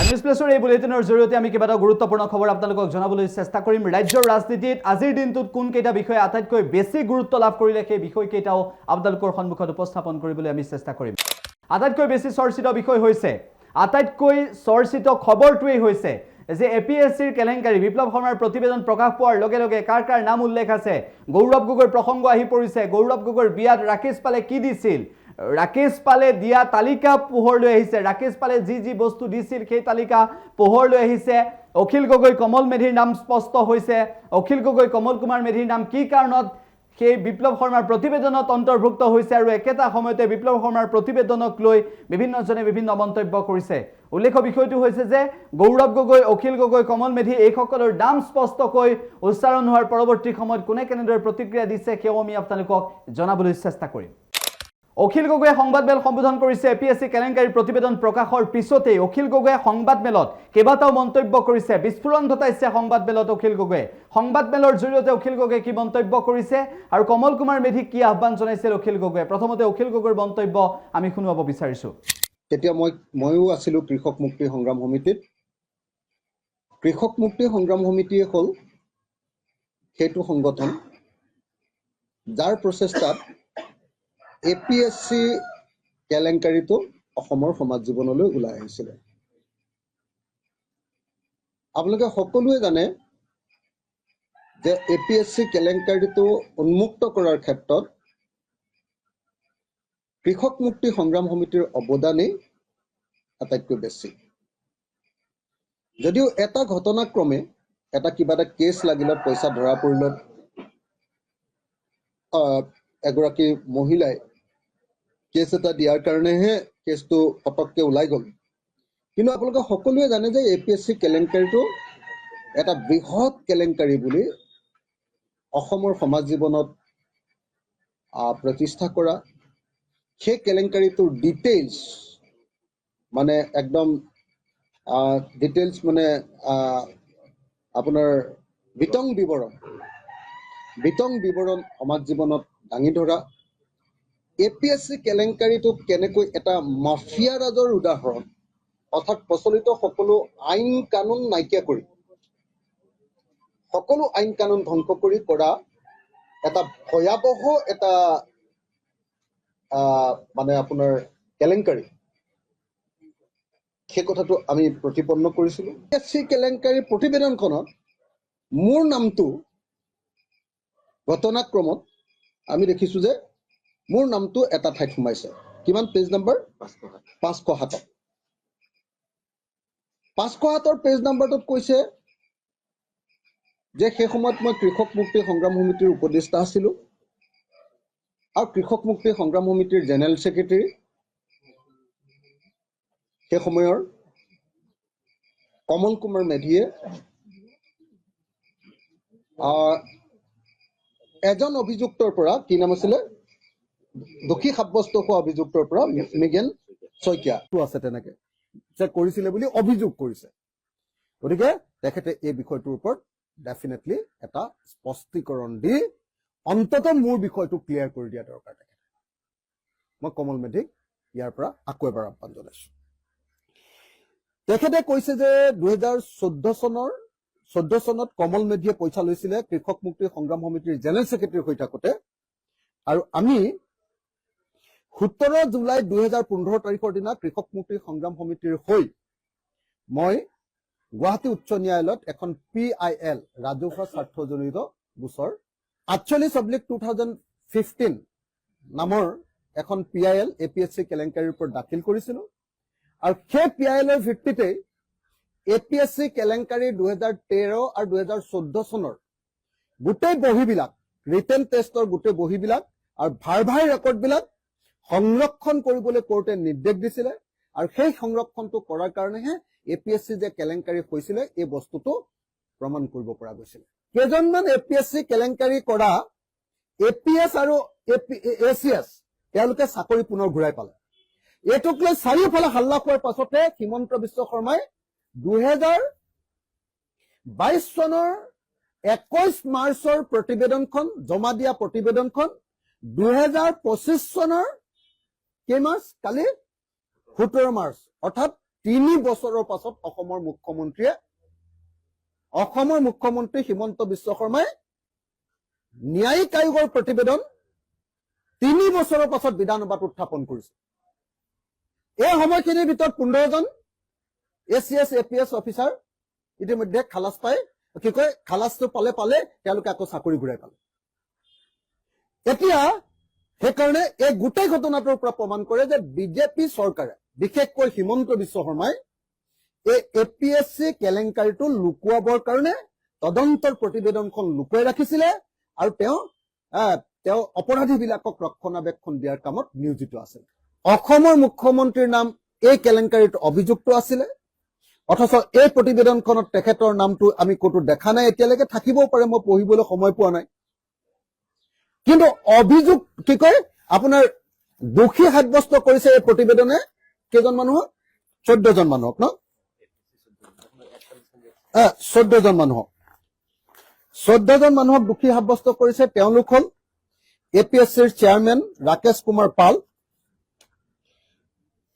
News প্লাছৰ এই বুলেটিনৰ জৰিয়তে আমি কেইবাটাও গুৰুত্বপূৰ্ণ খবৰ আপোনালোকক জনাবলৈ চেষ্টা কৰিম। ৰাজ্যৰ ৰাজনীতিত আজিৰ দিনটোত কোন কেইটা বিষয়ে আটাইতকৈ বেছি গুৰুত্ব লাভ কৰিলে সেই বিষয়কেইটাও আপোনালোকৰ সন্মুখত উপস্থাপন কৰিবলৈ আমি চেষ্টা কৰিম। আটাইতকৈ বেছি চৰ্চিত বিষয় হৈছে, আটাইতকৈ চৰ্চিত খবৰটোৱেই হৈছে যে এপিএছচিৰ কেলেংকাৰী বিপ্লৱ শৰ্মাৰ প্ৰতিবেদন প্ৰকাশ পোৱাৰ লগে লগে কাৰ কাৰ নাম উল্লেখ আছে। গৌৰৱ গগৈৰ প্ৰসংগ আহি পৰিছে। গৌৰৱ গগৈৰ বিয়াত ৰাকেশ পালে কি দিছিল, ৰাকেশ পালে দিয়া তালিকা পোহৰলৈ আহিছে। ৰাকেশ পালে যি বস্তু দিছিল সেই তালিকা পোহৰলৈ আহিছে। অখিল গগৈ কমল মেধিৰ নাম স্পষ্ট হৈছে। অখিল গগৈ কমল কুমাৰ মেধিৰ নাম কি কাৰণত সেই বিপ্লৱ শৰ্মাৰ প্ৰতিবেদনত অন্তৰ্ভুক্ত হৈছে আৰু একেটা সময়তে বিপ্লৱ শৰ্মাৰ প্ৰতিবেদনক লৈ বিভিন্নজনে বিভিন্ন মন্তব্য কৰিছে। উল্লেখ্য বিষয়টো হৈছে যে গৌৰৱ গগৈ, অখিল গগৈ, কমল মেধি এইসকলৰ নাম স্পষ্টকৈ উচ্চাৰণ হোৱাৰ পৰৱৰ্তী সময়ত কোনে কেনেদৰে প্ৰতিক্ৰিয়া দিছে সেয়াও আমি আপোনালোকক জনাবলৈ চেষ্টা কৰিম। অখিল গগৈয়ে সংবাদমেল সম্বোধন কৰিছে। এপিএছচি কেলেংকাৰীৰ প্ৰতিবেদন প্ৰকাশৰ পিছতেই অখিল গগৈয়ে সংবাদমেলত কেইবাটাও মন্তব্য কৰিছে। বিস্ফোৰণ ঘটাইছে সংবাদমেলত অখিল গগৈয়ে। সংবাদমেলৰ জৰিয়তে অখিল গগৈয়ে কি মন্তব্য কৰিছে আৰু কমল কুমাৰ মেধিক কি আহ্বান জনাইছিল অখিল গগৈয়ে, প্ৰথমতে অখিল গগৈৰ মন্তব্য আমি শুনাব বিচাৰিছো। তেতিয়া ময়ো আছিলো কৃষক মুক্তি সংগ্ৰাম সমিতিত। কৃষক মুক্তি সংগ্ৰাম সমিতিয়ে হ'ল সেইটো সংগঠন যাৰ প্ৰচেষ্টাত এপিএছচি কেলেংকাৰীটো অসমৰ সমাজ জীৱনলৈ ওলাই আহিছিলে। আপোনালোকে সকলোৱে জানে যে এপিএছচি কেলেংকাৰীটো উন্মুক্ত কৰাৰ ক্ষেত্ৰত কৃষক মুক্তি সংগ্ৰাম সমিতিৰ অৱদানেই আটাইতকৈ বেছি। যদিও এটা ঘটনাক্ৰমে কিবা এটা কেছ লাগিলত, পইচা ধৰা পৰিলত এগৰাকী মহিলাই কেছ এটা দিয়াৰ কাৰণেহে কেছটো পটককে ওলাই গ'ল। কিন্তু আপোনালোকে সকলোৱে জানে যে এপিএছচি কেলেংকাৰীটো এটা বৃহৎ কেলেংকাৰী বুলি অসমৰ সমাজ জীৱনত প্ৰতিষ্ঠা কৰা। সেই কেলেংকাৰীটোৰ ডিটেইলছ মানে একদম ডিটেইলছ মানে আপোনাৰ বিতং বিৱৰণ সমাজ জীৱনত দাঙি ধৰা। এপিএছচি কেলেংকাৰীটোক কেনেকৈ এটা মাফিয়া ৰাজৰ উদাহৰণ, অৰ্থাৎ প্ৰচলিত সকলো আইন কানুন নাইকিয়া কৰি, সকলো আইন কানুন ধ্বংস কৰি কৰা এটা ভয়াৱহ এটা মানে আপোনাৰ কেলেংকাৰী, সেই কথাটো আমি প্ৰতিপন্ন কৰিছিলো। এপিএছচি কেলেংকাৰীৰ প্ৰতিবেদনখনত মোৰ নামটো ঘটনাক্ৰমত আমি দেখিছো যে মোৰ নামটো এটা ঠাইত সোমাইছে। কিমান পেজ নম্বৰ? 507। 507 পেজ নম্বৰটোত কৈছে যে সেই সময়ত মই কৃষক মুক্তি সংগ্ৰাম সমিতিৰ উপদেষ্টা আছিলো আৰু কৃষক মুক্তি সংগ্ৰাম সমিতিৰ জেনেৰেল ছেক্ৰেটাৰী সেই সময়ৰ কমল কুমাৰ মেধিয়ে এজন অভিযুক্তৰ পৰা, কি নাম আছিলে, দোষী সাব্যস্ত হোৱা অভিযুক্তৰ পৰা মৃগেন শইকীয়া আছে তেনেকে যে কৰিছিলে বুলি অভিযোগ কৰিছে। গতিকে তেখেতে এই বিষয়টোৰ ওপৰত ডেফিনেটলি এটা স্পষ্টীকৰণ দি অন্তত মোৰ বিষয়টো ক্লিয়াৰ কৰি দিয়া দৰকাৰ। মই কমল মেধিক ইয়াৰ পৰা আকৌ এবাৰ আহ্বান জনাইছো। তেখেতে কৈছে যে 2014 চনত কমল মেধিয়ে পইচা লৈছিলে কৃষক মুক্তি সংগ্ৰাম সমিতিৰ জেনেৰেল ছেক্ৰেটাৰী হৈ থাকোতে, আৰু আমি 17 জুলাই 2015 তাৰিখৰ দিনা কৃষক মুক্তি সংগ্ৰাম সমিতিৰ হৈ মই গুৱাহাটী উচ্চ ন্যায়ালয়ত এখন PIL ৰাজহুৱা স্বাৰ্থজড়িত গোচৰ 48/2015 নামৰ এখন PIL এপিএছচি কেলেংকাৰীৰ ওপৰত দাখিল কৰিছিলো। আৰু সেই PILৰ ভিত্তিতে এপিএছচি কেলেংকাৰী 2013 আৰু 2014 চনৰ গোটেই বহীবিলাক, ৰিটেন টেষ্টৰ গোটেই বহীবিলাক আৰু ভাৰ্ভাই ৰেকৰ্ডবিলাক সংৰক্ষণ কৰিবলৈ কোৰ্টে নিৰ্দেশ দিছিলে। আৰু সেই সংৰক্ষণটো কৰাৰ কাৰণেহে এপিএছচি যে কেলেংকাৰী হৈছিলে এই বস্তুটো প্ৰমাণ কৰিব পৰা গৈছিলে। কেইজনমান এপিএছচি কেলেংকাৰী কৰা এপিএছ আৰু ACS তেওঁলোকে চাকৰি পুনৰ ঘূৰাই পালে। এইটোক লৈ চাৰিওফালে হাল্লা খোৱাৰ পাছতে হিমন্ত বিশ্ব শৰ্মাই 2022 চনৰ 21 মাৰ্চৰ প্ৰতিবেদনখন জমা দিয়া প্ৰতিবেদনখন 2025 চনৰ কেই মাৰ্চ? কালি 17 মাৰ্চ, অৰ্থাৎ 3 বছৰৰ পাছত অসমৰ মুখ্যমন্ত্ৰী হিমন্ত বিশ্ব শৰ্মাই ন্যায়িক আয়োগৰ প্ৰতিবেদন 3 বছৰৰ পাছত বিধানসভাত উত্থাপন কৰিছে। এই সময়খিনিৰ ভিতৰত 15 জন ACS APS অফিচাৰ ইতিমধ্যে খালাস পায়, খালাসটো পালে তেওঁলোকে আকৌ চাকৰি ঘূৰাই পালে। এতিয়া সেইকাৰণে এই গোটেই ঘটনাটোৰ পৰা প্ৰমাণ কৰে যে বিজেপি চৰকাৰে, বিশেষকৈ হিমন্ত বিশ্ব শৰ্মাই এই APSC কেলেংকাৰীটো লুকুৱাবৰ কাৰণে তদন্তৰ প্ৰতিবেদনখন লুকুৱাই ৰাখিছিলে আৰু তেওঁ অপৰাধীবিলাকক ৰক্ষণাবেক্ষণ দিয়াৰ কামত নিয়োজিত আছিল। অসমৰ মুখ্যমন্ত্ৰীৰ নাম এই কেলেংকাৰীত অভিযুক্ত আছিলে, অথচ এই প্ৰতিবেদনখনত তেখেতৰ নামটো আমি ক'তো দেখা নাই। এতিয়ালৈকে থাকিবও পাৰে, মই পঢ়িবলৈ সময় পোৱা নাই। কিন্তু অভিযোগ আপোনাৰ দোষী সাব্যস্ত কৰিছে এই প্ৰতিবেদনে কেইজন মানুহক? 14 জন মানুহক ন? 14 জন মানুহক 14 জন মানুহক দোষী সাব্যস্ত কৰিছে। তেওঁলোক হ'ল APSCৰ চেয়াৰমেন ৰাকেশ কুমাৰ পাল,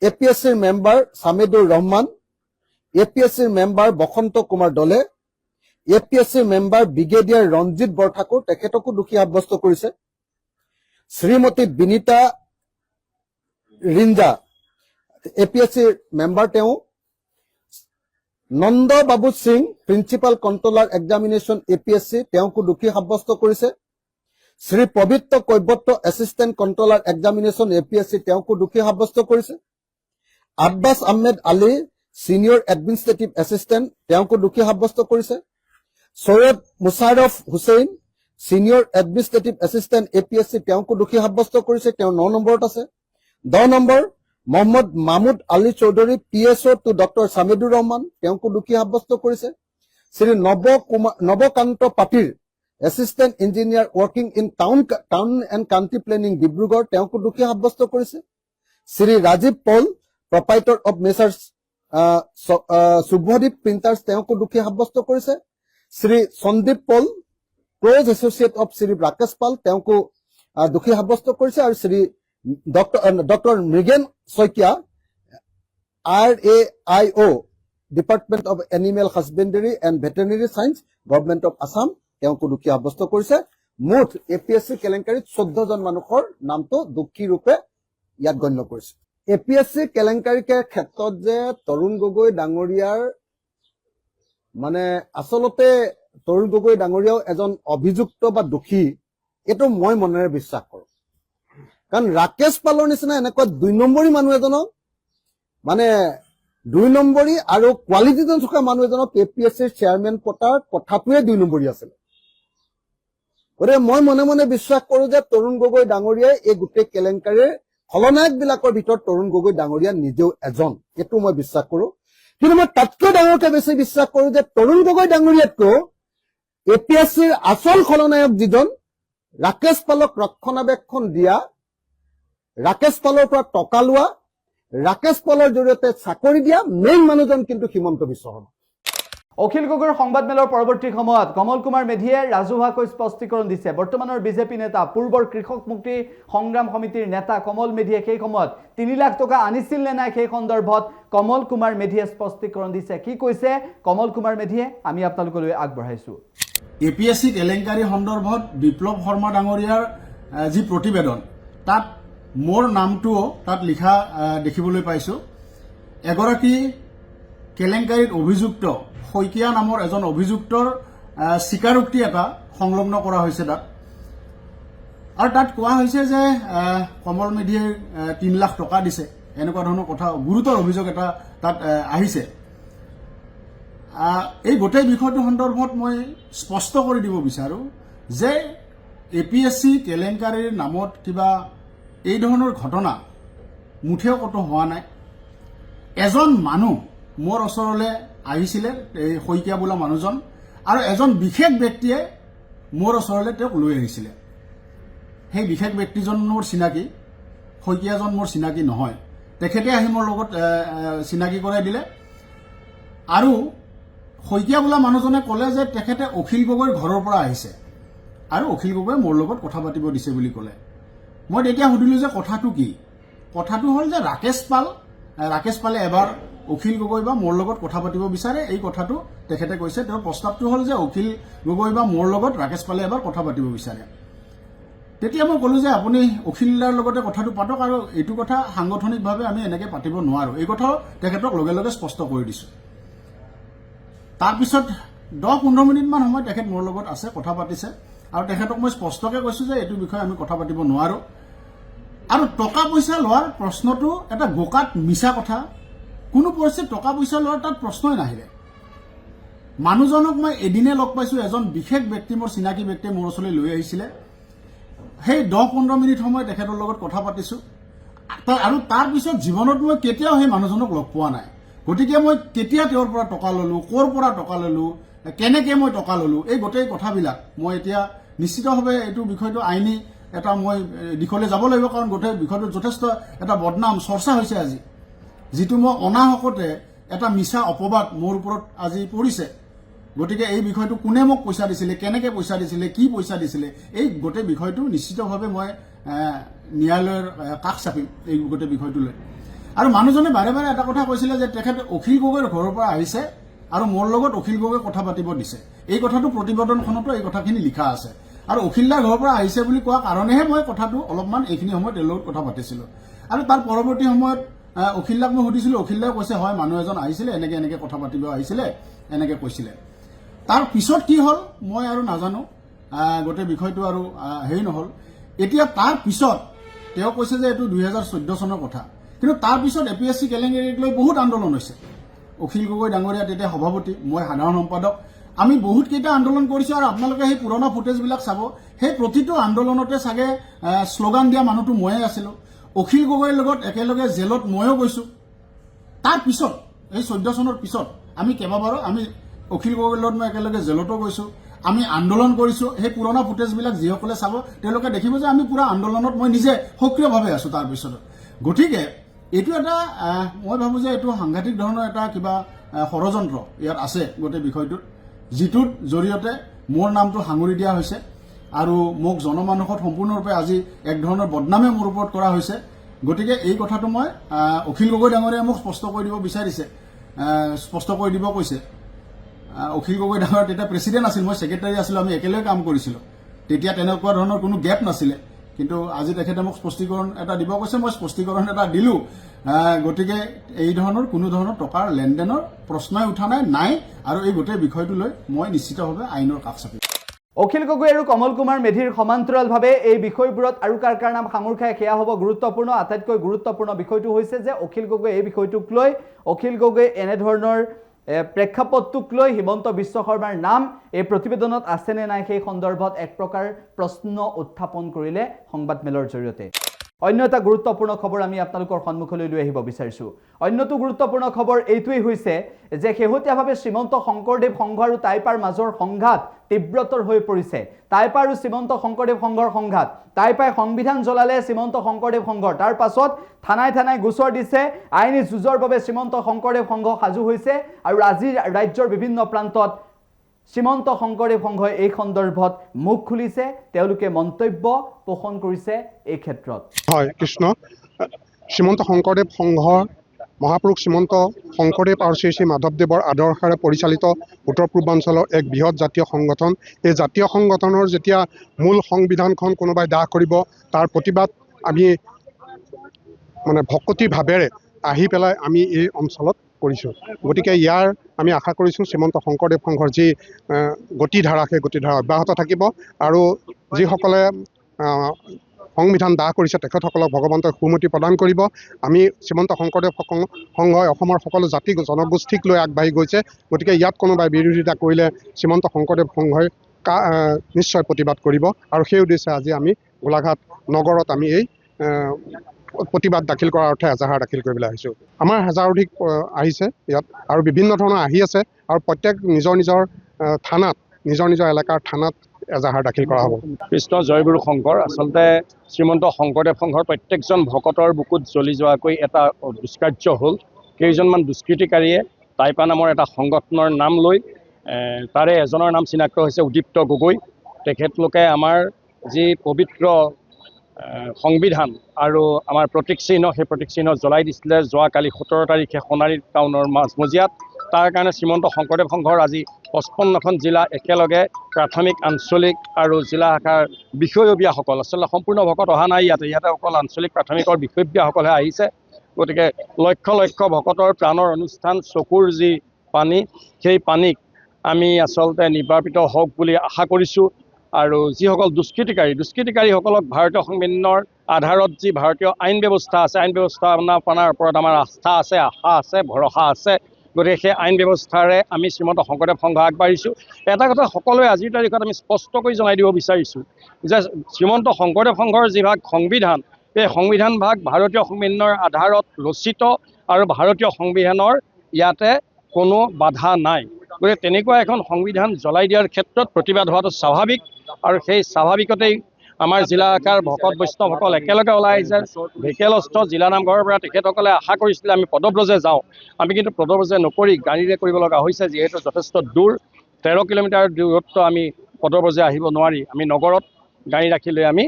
APSCৰ মেম্বাৰ ছামিদুৰ ৰহমান, APSCৰ মেম্বাৰ বসন্ত কুমাৰ দলে, APSCৰ মেম্বাৰ ব্ৰিগেডিয়াৰ ৰঞ্জিত বৰঠাকুৰ, তেখেতকো দোষী সাব্যস্ত কৰিছে। শ্ৰীমতী বিনীতা ৰিঞ্জা, APSCৰ মেম্বাৰ তেওঁ। নন্দ বাবু Singh, principal controller examination APSC, তেওঁকো দোষী সাব্যস্ত কৰিছে। শ্ৰী পবিত্ৰ Kaibarta, assistant controller examination APSC, তেওঁকো দোষী সাব্যস্ত কৰিছে। Abbas Ahmed Ali, senior administrative assistant, তেওঁকো দোষী সাব্যস্ত কৰিছে। Syed Musharraf Hussain, senior administrative assistant APSC, তেওঁকো দোষী সাব্যস্ত কৰিছে। তেওঁ 9 নম্বৰত আছে। 10 number Mohammad Mahmud Ali Chowdhury, PSO to doctor Samidur Rahman, তেওঁকো দোষী সাব্যস্ত কৰিছে। Shri Nabakanta Patir, assistant engineer working in town and country planning Dibrugarh, তেওঁকো দোষী সাব্যস্ত কৰিছে। Shri Rajib Paul, proprietor of messrs Subhadeep printers, তেওঁকো দোষী সাব্যস্ত কৰিছে। Shri Sandip Paul, close associate of Shri Rakesh Pal, তেওঁকো দোষী সাব্যস্ত কৰিছে। আৰু Shri doctor Mrigen Saikia, RAIO, department of animal husbandry and veterinary science, government of Assam, তেওঁকো দোষী সাব্যস্ত কৰিছে। মুঠ APSC কেলেংকাৰীত 14 জন মানুহৰ নামটো দোষী ৰূপে ইয়াত গণ্য কৰিছে। APSC কেলেংকাৰীৰ ক্ষেত্ৰত যে তৰুণ গগৈ ডাঙৰীয়াৰ আচলতে তৰুণ গগৈ ডাঙৰীয়াও এজন অভিযুক্ত বা দোষী, এইটো মই মনেৰে বিশ্বাস কৰোঁ। কাৰণ ৰাকেশ পালৰ নিচিনা এনেকুৱা 2 নম্বৰী মানুহ এজনক, 2 নম্বৰী আৰু কোৱালিটি থকা মানুহ এজনক APSCৰ চেয়াৰমেন পতাৰ কথাটোৱে 2 নম্বৰী আছিলে। গতিকে মই মনে মনে বিশ্বাস কৰোঁ যে তৰুণ গগৈ ডাঙৰীয়াই এই গোটেই কেলেংকাৰীৰ খলনায়কবিলাকৰ ভিতৰত তৰুণ গগৈ ডাঙৰীয়া নিজেও এজন, এইটো মই বিশ্বাস কৰোঁ। কিন্তু মই তাতকৈ ডাঙৰকৈ বেছি বিশ্বাস কৰোঁ যে তৰুণ গগৈ ডাঙৰীয়াতকৈ APSCৰ আচল খলনায়ক যিজন, ৰাকেশ পালক ৰক্ষণাবেক্ষণ দিয়া, ৰাকেশ পালৰ পৰা টকা লোৱা, ৰাকেশ পালৰ জৰিয়তে চাকৰি দিয়া মেইন মানুহজন কিন্তু হিমন্ত বিশ্ব শৰ্মা। অখিল গগৈৰ সংবাদমেলৰ পৰৱৰ্তী সময়ত কমল কুমাৰ মেধিয়ে ৰাজহুৱাকৈ স্পষ্টীকৰণ দিছে। বৰ্তমানৰ বিজেপি নেতা, পূৰ্বৰ কৃষক মুক্তি সংগ্ৰাম সমিতিৰ নেতা কমল মেধিয়ে সেই সময়ত 3 লাখ টকা আনিছিল নে নাই, সেই সন্দৰ্ভত কমল কুমাৰ মেধিয়ে স্পষ্টীকৰণ দিছে। কি কৈছে কমল কুমাৰ মেধিয়ে, আমি আপোনালোকলৈ আগবঢ়াইছো। APSC কেলেংকাৰী সন্দৰ্ভত বিপ্লৱ শৰ্মা ডাঙৰীয়াৰ যি প্ৰতিবেদন, তাত মোৰ নামটোও তাত লিখা দেখিবলৈ পাইছো। এগৰাকী কেলেংকাৰীত অভিযুক্ত শইকীয়া নামৰ এজন অভিযুক্তৰ স্বীকাৰোক্তি এটা সংলগ্ন কৰা হৈছে তাত। আৰু তাত কোৱা হৈছে যে কমল মেধিয়ে 3 লাখ টকা দিছে, এনেকুৱা ধৰণৰ কথা, গুৰুতৰ অভিযোগ এটা তাত আহিছে। এই গোটেই বিষয়টো সন্দৰ্ভত মই স্পষ্ট কৰি দিব বিচাৰো যে APSC কেলেংকাৰীৰ নামত কিবা এই ধৰণৰ ঘটনা মুঠেও কতো হোৱা নাই। এজন মানুহ মোৰ ওচৰলৈ আহিছিলে, এই শইকীয়া বোলা মানুহজন, আৰু এজন বিশেষ ব্যক্তিয়ে মোৰ ওচৰলৈ তেওঁক লৈ আহিছিলে। সেই বিশেষ ব্যক্তিজন মোৰ চিনাকি, শইকীয়াজন মোৰ চিনাকি নহয়। তেখেতে আহি মোৰ লগত চিনাকি কৰাই দিলে। আৰু শইকীয়া বোলা মানুহজনে ক'লে যে তেখেতে অখিল গগৈৰ ঘৰৰ পৰা আহিছে আৰু অখিল গগৈয়ে মোৰ লগত কথা পাতিব দিছে বুলি ক'লে। মই তেতিয়া সুধিলো যে কথাটো কি। কথাটো হ'ল যে ৰাকেশ পালে এবাৰ অখিল গগৈ বা মোৰ লগত কথা পাতিব বিচাৰে এই কথাটো তেখেতে কৈছে। তেওঁৰ প্ৰস্তাৱটো হ'ল যে অখিল গগৈ বা মোৰ লগত ৰাকেশ পালে এবাৰ কথা পাতিব বিচাৰে। তেতিয়া মই ক'লোঁ যে আপুনি অখিলদাৰ লগতে কথাটো পাতক, আৰু এইটো কথা সাংগঠনিকভাৱে আমি এনেকৈ পাতিব নোৱাৰোঁ। এই কথাও তেখেতক লগে লগে স্পষ্ট কৰি দিছোঁ। তাৰপিছত 10-15 মিনিটমান সময় তেখেত মোৰ লগত আছে, কথা পাতিছে, আৰু তেখেতক মই স্পষ্টকৈ কৈছোঁ যে এইটো বিষয়ে আমি কথা পাতিব নোৱাৰোঁ। আৰু টকা পইচা লোৱাৰ প্ৰশ্নটো এটা গোকাত মিছা কথা। কোনো পৰিস্থিতিত টকা পইচা লোৱাৰ তাত প্ৰশ্নই নাহিলে। মানুহজনক মই এদিনে লগ পাইছোঁ, এজন বিশেষ ব্যক্তি, মোৰ চিনাকি ব্যক্তিয়ে মোৰ ওচৰলৈ লৈ আহিছিলে। সেই 10-15 মিনিট সময় তেখেতৰ লগত কথা পাতিছোঁ, আৰু তাৰপিছত জীৱনত মই কেতিয়াও সেই মানুহজনক লগ পোৱা নাই। গতিকে মই কেতিয়া তেওঁৰ পৰা টকা ল'লোঁ, ক'ৰ পৰা টকা ল'লোঁ, কেনেকৈ মই টকা ল'লোঁ, এই গোটেই কথাবিলাক মই এতিয়া নিশ্চিতভাৱে এইটো বিষয়টো আইনী এটা মই দিশলৈ যাব লাগিব, কাৰণ গোটেই বিষয়টোত যথেষ্ট এটা বদনাম চৰ্চা হৈছে আজি, যিটো মই অনাহকতে এটা মিছা অপবাদ মোৰ ওপৰত আজি পৰিছে। গতিকে এই বিষয়টো কোনে মোক পইচা দিছিলে, কেনেকৈ পইচা দিছিলে, কি পইচা দিছিলে, এই গোটেই বিষয়টো নিশ্চিতভাৱে মই ন্যায়ালয়ৰ কাষ চাপিম এই গোটেই বিষয়টো লৈ। আৰু মানুহজনে বাৰে বাৰে এটা কথা কৈছিলে যে তেখেতে অখিল গগৈৰ ঘৰৰ পৰা আহিছে আৰু মোৰ লগত অখিল গগৈ কথা পাতিব দিছে। এই কথাটো প্ৰতিবেদনখনতো এই কথাখিনি লিখা আছে। আৰু অখিলদাৰ ঘৰৰ পৰা আহিছে বুলি কোৱা কাৰণেহে মই কথাটো অলপমান এইখিনি সময়ত তেওঁৰ লগত কথা পাতিছিলোঁ। আৰু তাৰ পৰৱৰ্তী সময়ত অখিলদাক মই সুধিছিলোঁ, অখিলদাই কৈছে হয় মানুহ এজন আহিছিলে, এনেকৈ কথা পাতিব আহিছিলে, এনেকৈ কৈছিলে। তাৰ পিছত কি হ'ল মই আৰু নাজানো, গোটেই বিষয়টো আৰু হেৰি নহ'ল। এতিয়া তাৰ পিছত তেওঁ কৈছে যে এইটো 2014 চনৰ কথা, কিন্তু তাৰ পিছত APSC কেলেংকাৰীক লৈ বহুত আন্দোলন হৈছে। অখিল গগৈ ডাঙৰীয়া তেতিয়া সভাপতি, মই সাধাৰণ সম্পাদক, আমি বহুত কেইটা আন্দোলন কৰিছোঁ। আৰু আপোনালোকে সেই পুৰণা ফুটেজবিলাক চাব, সেই প্ৰতিটো আন্দোলনতে চাগে শ্লোগান দিয়া মানুহটো ময়ে আছিলোঁ। অখিল গগৈৰ লগত একেলগে জেলত ময়ো গৈছোঁ। তাৰ পিছত এই 14 চনৰ পিছত আমি কেইবাবাৰো আমি অখিল গগৈৰ লগত মই একেলগে জেলতো গৈছোঁ, আমি আন্দোলন কৰিছোঁ। সেই পুৰণা ফুটেজবিলাক যিসকলে চাব তেওঁলোকে দেখিব যে আমি পুৰা আন্দোলনত মই নিজে সক্ৰিয়ভাৱে আছোঁ তাৰ পিছত। গতিকে এইটো এটা মই ভাবোঁ যে এইটো সাংঘাতিক ধৰণৰ এটা কিবা ষড়যন্ত্ৰ ইয়াত আছে গোটেই বিষয়টোত, যিটোৰ জৰিয়তে মোৰ নামটো সাঙুৰি দিয়া হৈছে আৰু মোক জনমানসত সম্পূৰ্ণৰূপে আজি এক ধৰণৰ বদনামে মোৰ ওপৰত কৰা হৈছে। গতিকে এই কথাটো মই অখিল গগৈ ডাঙৰীয়াই মোক স্পষ্ট কৰি দিব বিচাৰিছে, স্পষ্ট কৰি দিব কৈছে। অখিল গগৈ ডাঙৰীয়া তেতিয়া প্ৰেছিডেণ্ট আছিল, মই ছেক্ৰেটাৰী আছিলোঁ, আমি একেলগে কাম কৰিছিলোঁ। তেতিয়া তেনেকুৱা ধৰণৰ কোনো গেপ নাছিলে, কিন্তু আজি তেখেতে মোক স্পষ্টীকৰণ এটা দিব কৈছে, মই স্পষ্টীকৰণ এটা দিলোঁ। গতিকে এই ধৰণৰ কোনো ধৰণৰ টকাৰ লেনদেনৰ প্ৰশ্নই উঠা নাই, আৰু এই গোটেই বিষয়টো লৈ মই নিশ্চিতভাৱে আইনৰ কাষ চাপিম। অখিল গগৈ আৰু কমল কুমাৰ মেধিৰ সমান্তৰালভাৱে এই বিষয়বোৰত আৰু কাৰ কাৰ নাম সাঙুৰ খায় সেয়া হ'ব গুৰুত্বপূৰ্ণ। আটাইতকৈ গুৰুত্বপূৰ্ণ বিষয়টো হৈছে যে অখিল গগৈ এই বিষয়টোক লৈ, অখিল গগৈ এনেধৰণৰ প্ৰেক্ষাপটটোক লৈ হিমন্ত বিশ্ব শৰ্মাৰ নাম এই প্ৰতিবেদনত আছেনে নাই সেই সন্দৰ্ভত এক প্ৰকাৰ প্ৰশ্ন উত্থাপন কৰিলে সংবাদমেলৰ জৰিয়তে। অন্য এটা গুৰুত্বপূৰ্ণ খবৰ আমি আপোনালোকৰ সন্মুখলৈ লৈ আহিব বিচাৰিছোঁ। অন্যটো গুৰুত্বপূৰ্ণ খবৰ এইটোৱেই হৈছে যে শেহতীয়াভাৱে শ্ৰীমন্ত শংকৰদেৱ সংঘ আৰু টাইপাৰ মাজৰ সংঘাত তীব্ৰতৰ হৈ পৰিছে। টাইপা আৰু শ্ৰীমন্ত শংকৰদেৱ সংঘৰ সংঘাত, টাইপাই সংবিধান জ্বলালে শ্ৰীমন্ত শংকৰদেৱ সংঘৰ, তাৰ পাছত থানাই থানাই গোচৰ দিছে, আইনী যুঁজৰ বাবে শ্ৰীমন্ত শংকৰদেৱ সংঘ সাজু হৈছে। আৰু আজি ৰাজ্যৰ বিভিন্ন প্ৰান্তত শ্ৰীমন্ত শংকৰদেৱ সংঘই এই সন্দৰ্ভত মুখ খুলিছে, তেওঁলোকে মন্তব্য পোষণ কৰিছে এই ক্ষেত্ৰত। হয় কৃষ্ণ, শ্ৰীমন্ত শংকৰদেৱ সংঘৰ মহাপুৰুষ শ্ৰীমন্ত শংকৰদেৱ আৰু শ্ৰী শ্ৰী মাধৱদেৱৰ আদৰ্শেৰে পৰিচালিত উত্তৰ পূৰ্বাঞ্চলৰ এক বৃহৎ জাতীয় সংগঠন। এই জাতীয় সংগঠনৰ যেতিয়া মূল সংবিধানখন কোনোবাই দাহ কৰিব, তাৰ প্ৰতিবাদ আমি ভকতি ভাৱেৰে আহি পেলাই আমি এই অঞ্চলত কৰিছোঁ। গতিকে ইয়াৰ আমি আশা কৰিছোঁ শ্ৰীমন্ত শংকৰদেৱ সংঘৰ যি গতিধাৰা, সেই গতিধাৰা অব্যাহত থাকিব, আৰু যিসকলে সংবিধান দাহ কৰিছে তেখেতসকলক ভগৱন্তই সুমতি প্ৰদান কৰিব। আমি শ্ৰীমন্ত শংকৰদেৱ সংঘই অসমৰ সকলো জাতি জনগোষ্ঠীক লৈ আগবাঢ়ি গৈছে। গতিকে ইয়াত কোনোবাই বিৰোধিতা কৰিলে শ্ৰীমন্ত শংকৰদেৱ সংঘই নিশ্চয় প্ৰতিবাদ কৰিব, আৰু সেই উদ্দেশ্যে আজি আমি গোলাঘাট নগৰত আমি এই প্ৰতিবাদ দাখিল কৰাৰ অৰ্থে এজাহাৰ দাখিল কৰিবলৈ আহিছোঁ। আমাৰ হাজাৰ অধিক আহিছে ইয়াত, আৰু বিভিন্ন ধৰণৰ আহি আছে, আৰু প্ৰত্যেক নিজৰ নিজৰ থানাত, নিজৰ নিজৰ এলেকাৰ থানাত এজাহাৰ দাখিল কৰা হ'ব। কৃষ্ণ জয়গুৰু শংকৰ, আচলতে শ্ৰীমন্ত শংকৰদেৱ সংঘৰ প্ৰত্যেকজন ভকতৰ বুকুত জ্বলি যোৱাকৈ এটা দুষ্কাৰ্য হ'ল। কেইজনমান দুষ্কৃতিকাৰীয়ে টাইপা নামৰ এটা সংগঠনৰ নাম লৈ, তাৰে এজনৰ নাম চিনাক্ত হৈছে উদীপ্ত গগৈ। তেখেতলোকে আমাৰ যি পবিত্ৰ সংবিধান আৰু আমাৰ প্ৰতীক চিহ্ন সেই প্ৰতীক চিহ্ন জ্বলাই দিছিলে যোৱাকালি 17 তাৰিখে সোণাৰী টাউনৰ মাজমজিয়াত। তাৰ কাৰণে শ্ৰীমন্ত শংকৰদেৱ সংঘৰ আজি 55খন জিলা একেলগে প্ৰাথমিক আঞ্চলিক আৰু জিলা শাখাৰ বিষয়ববীয়াসকল আচলতে সম্পূৰ্ণ ভকত অহা নাই ইয়াতে অকল আঞ্চলিক প্ৰাথমিকৰ বিষয়ববীয়াসকলহে আহিছে। গতিকে লক্ষ লক্ষ ভকতৰ প্ৰাণৰ অনুষ্ঠান, চকুৰ যি পানী, সেই পানীক আমি আচলতে নিৰ্বাপিত হওক বুলি আশা কৰিছোঁ। আৰু যিসকল দুষ্কৃতিকাৰীসকলক ভাৰতীয় সংবিধানৰ আধাৰত যি ভাৰতীয় আইন ব্যৱস্থা আছে, আইন ব্যৱস্থাপনাৰ ওপৰত আমাৰ আস্থা আছে, আশা আছে, ভৰসা আছে। গতিকে সেই আইন ব্যৱস্থাৰে আমি শ্ৰীমন্ত শংকৰদেৱ সংঘ আগবাঢ়িছোঁ। এটা কথা সকলোৱে আজিৰ তাৰিখত আমি স্পষ্টকৈ জনাই দিব বিচাৰিছোঁ যে শ্ৰীমন্ত শংকৰদেৱ সংঘৰ যিভাগ সংবিধান, সেই সংবিধান ভাগ ভাৰতীয় সংবিধানৰ আধাৰত ৰচিত আৰু ভাৰতীয় সংবিধানৰ ইয়াতে কোনো বাধা নাই। গতিকে তেনেকুৱা এখন সংবিধান জ্বলাই দিয়াৰ ক্ষেত্ৰত প্ৰতিবাদ হোৱাটো স্বাভাৱিক, আৰু সেই স্বাভাৱিকতেই আমাৰ জিলা শাখাৰ ভকত বৈষ্ণৱসকল একেলগে ওলাই আহিছে। ঢেকিয়ালস্থ জিলা নামঘৰৰ পৰা তেখেতসকলে আশা কৰিছিলে আমি পদব্ৰজে যাওঁ, আমি কিন্তু পদব্ৰজে নকৰি গাড়ীৰে কৰিব লগা হৈছে, যিহেতু যথেষ্ট দূৰ, 13 কিলোমিটাৰ দূৰত্ব আমি পদব্ৰজে আহিব নোৱাৰি আমি নগৰত গাড়ী ৰাখি লৈ আমি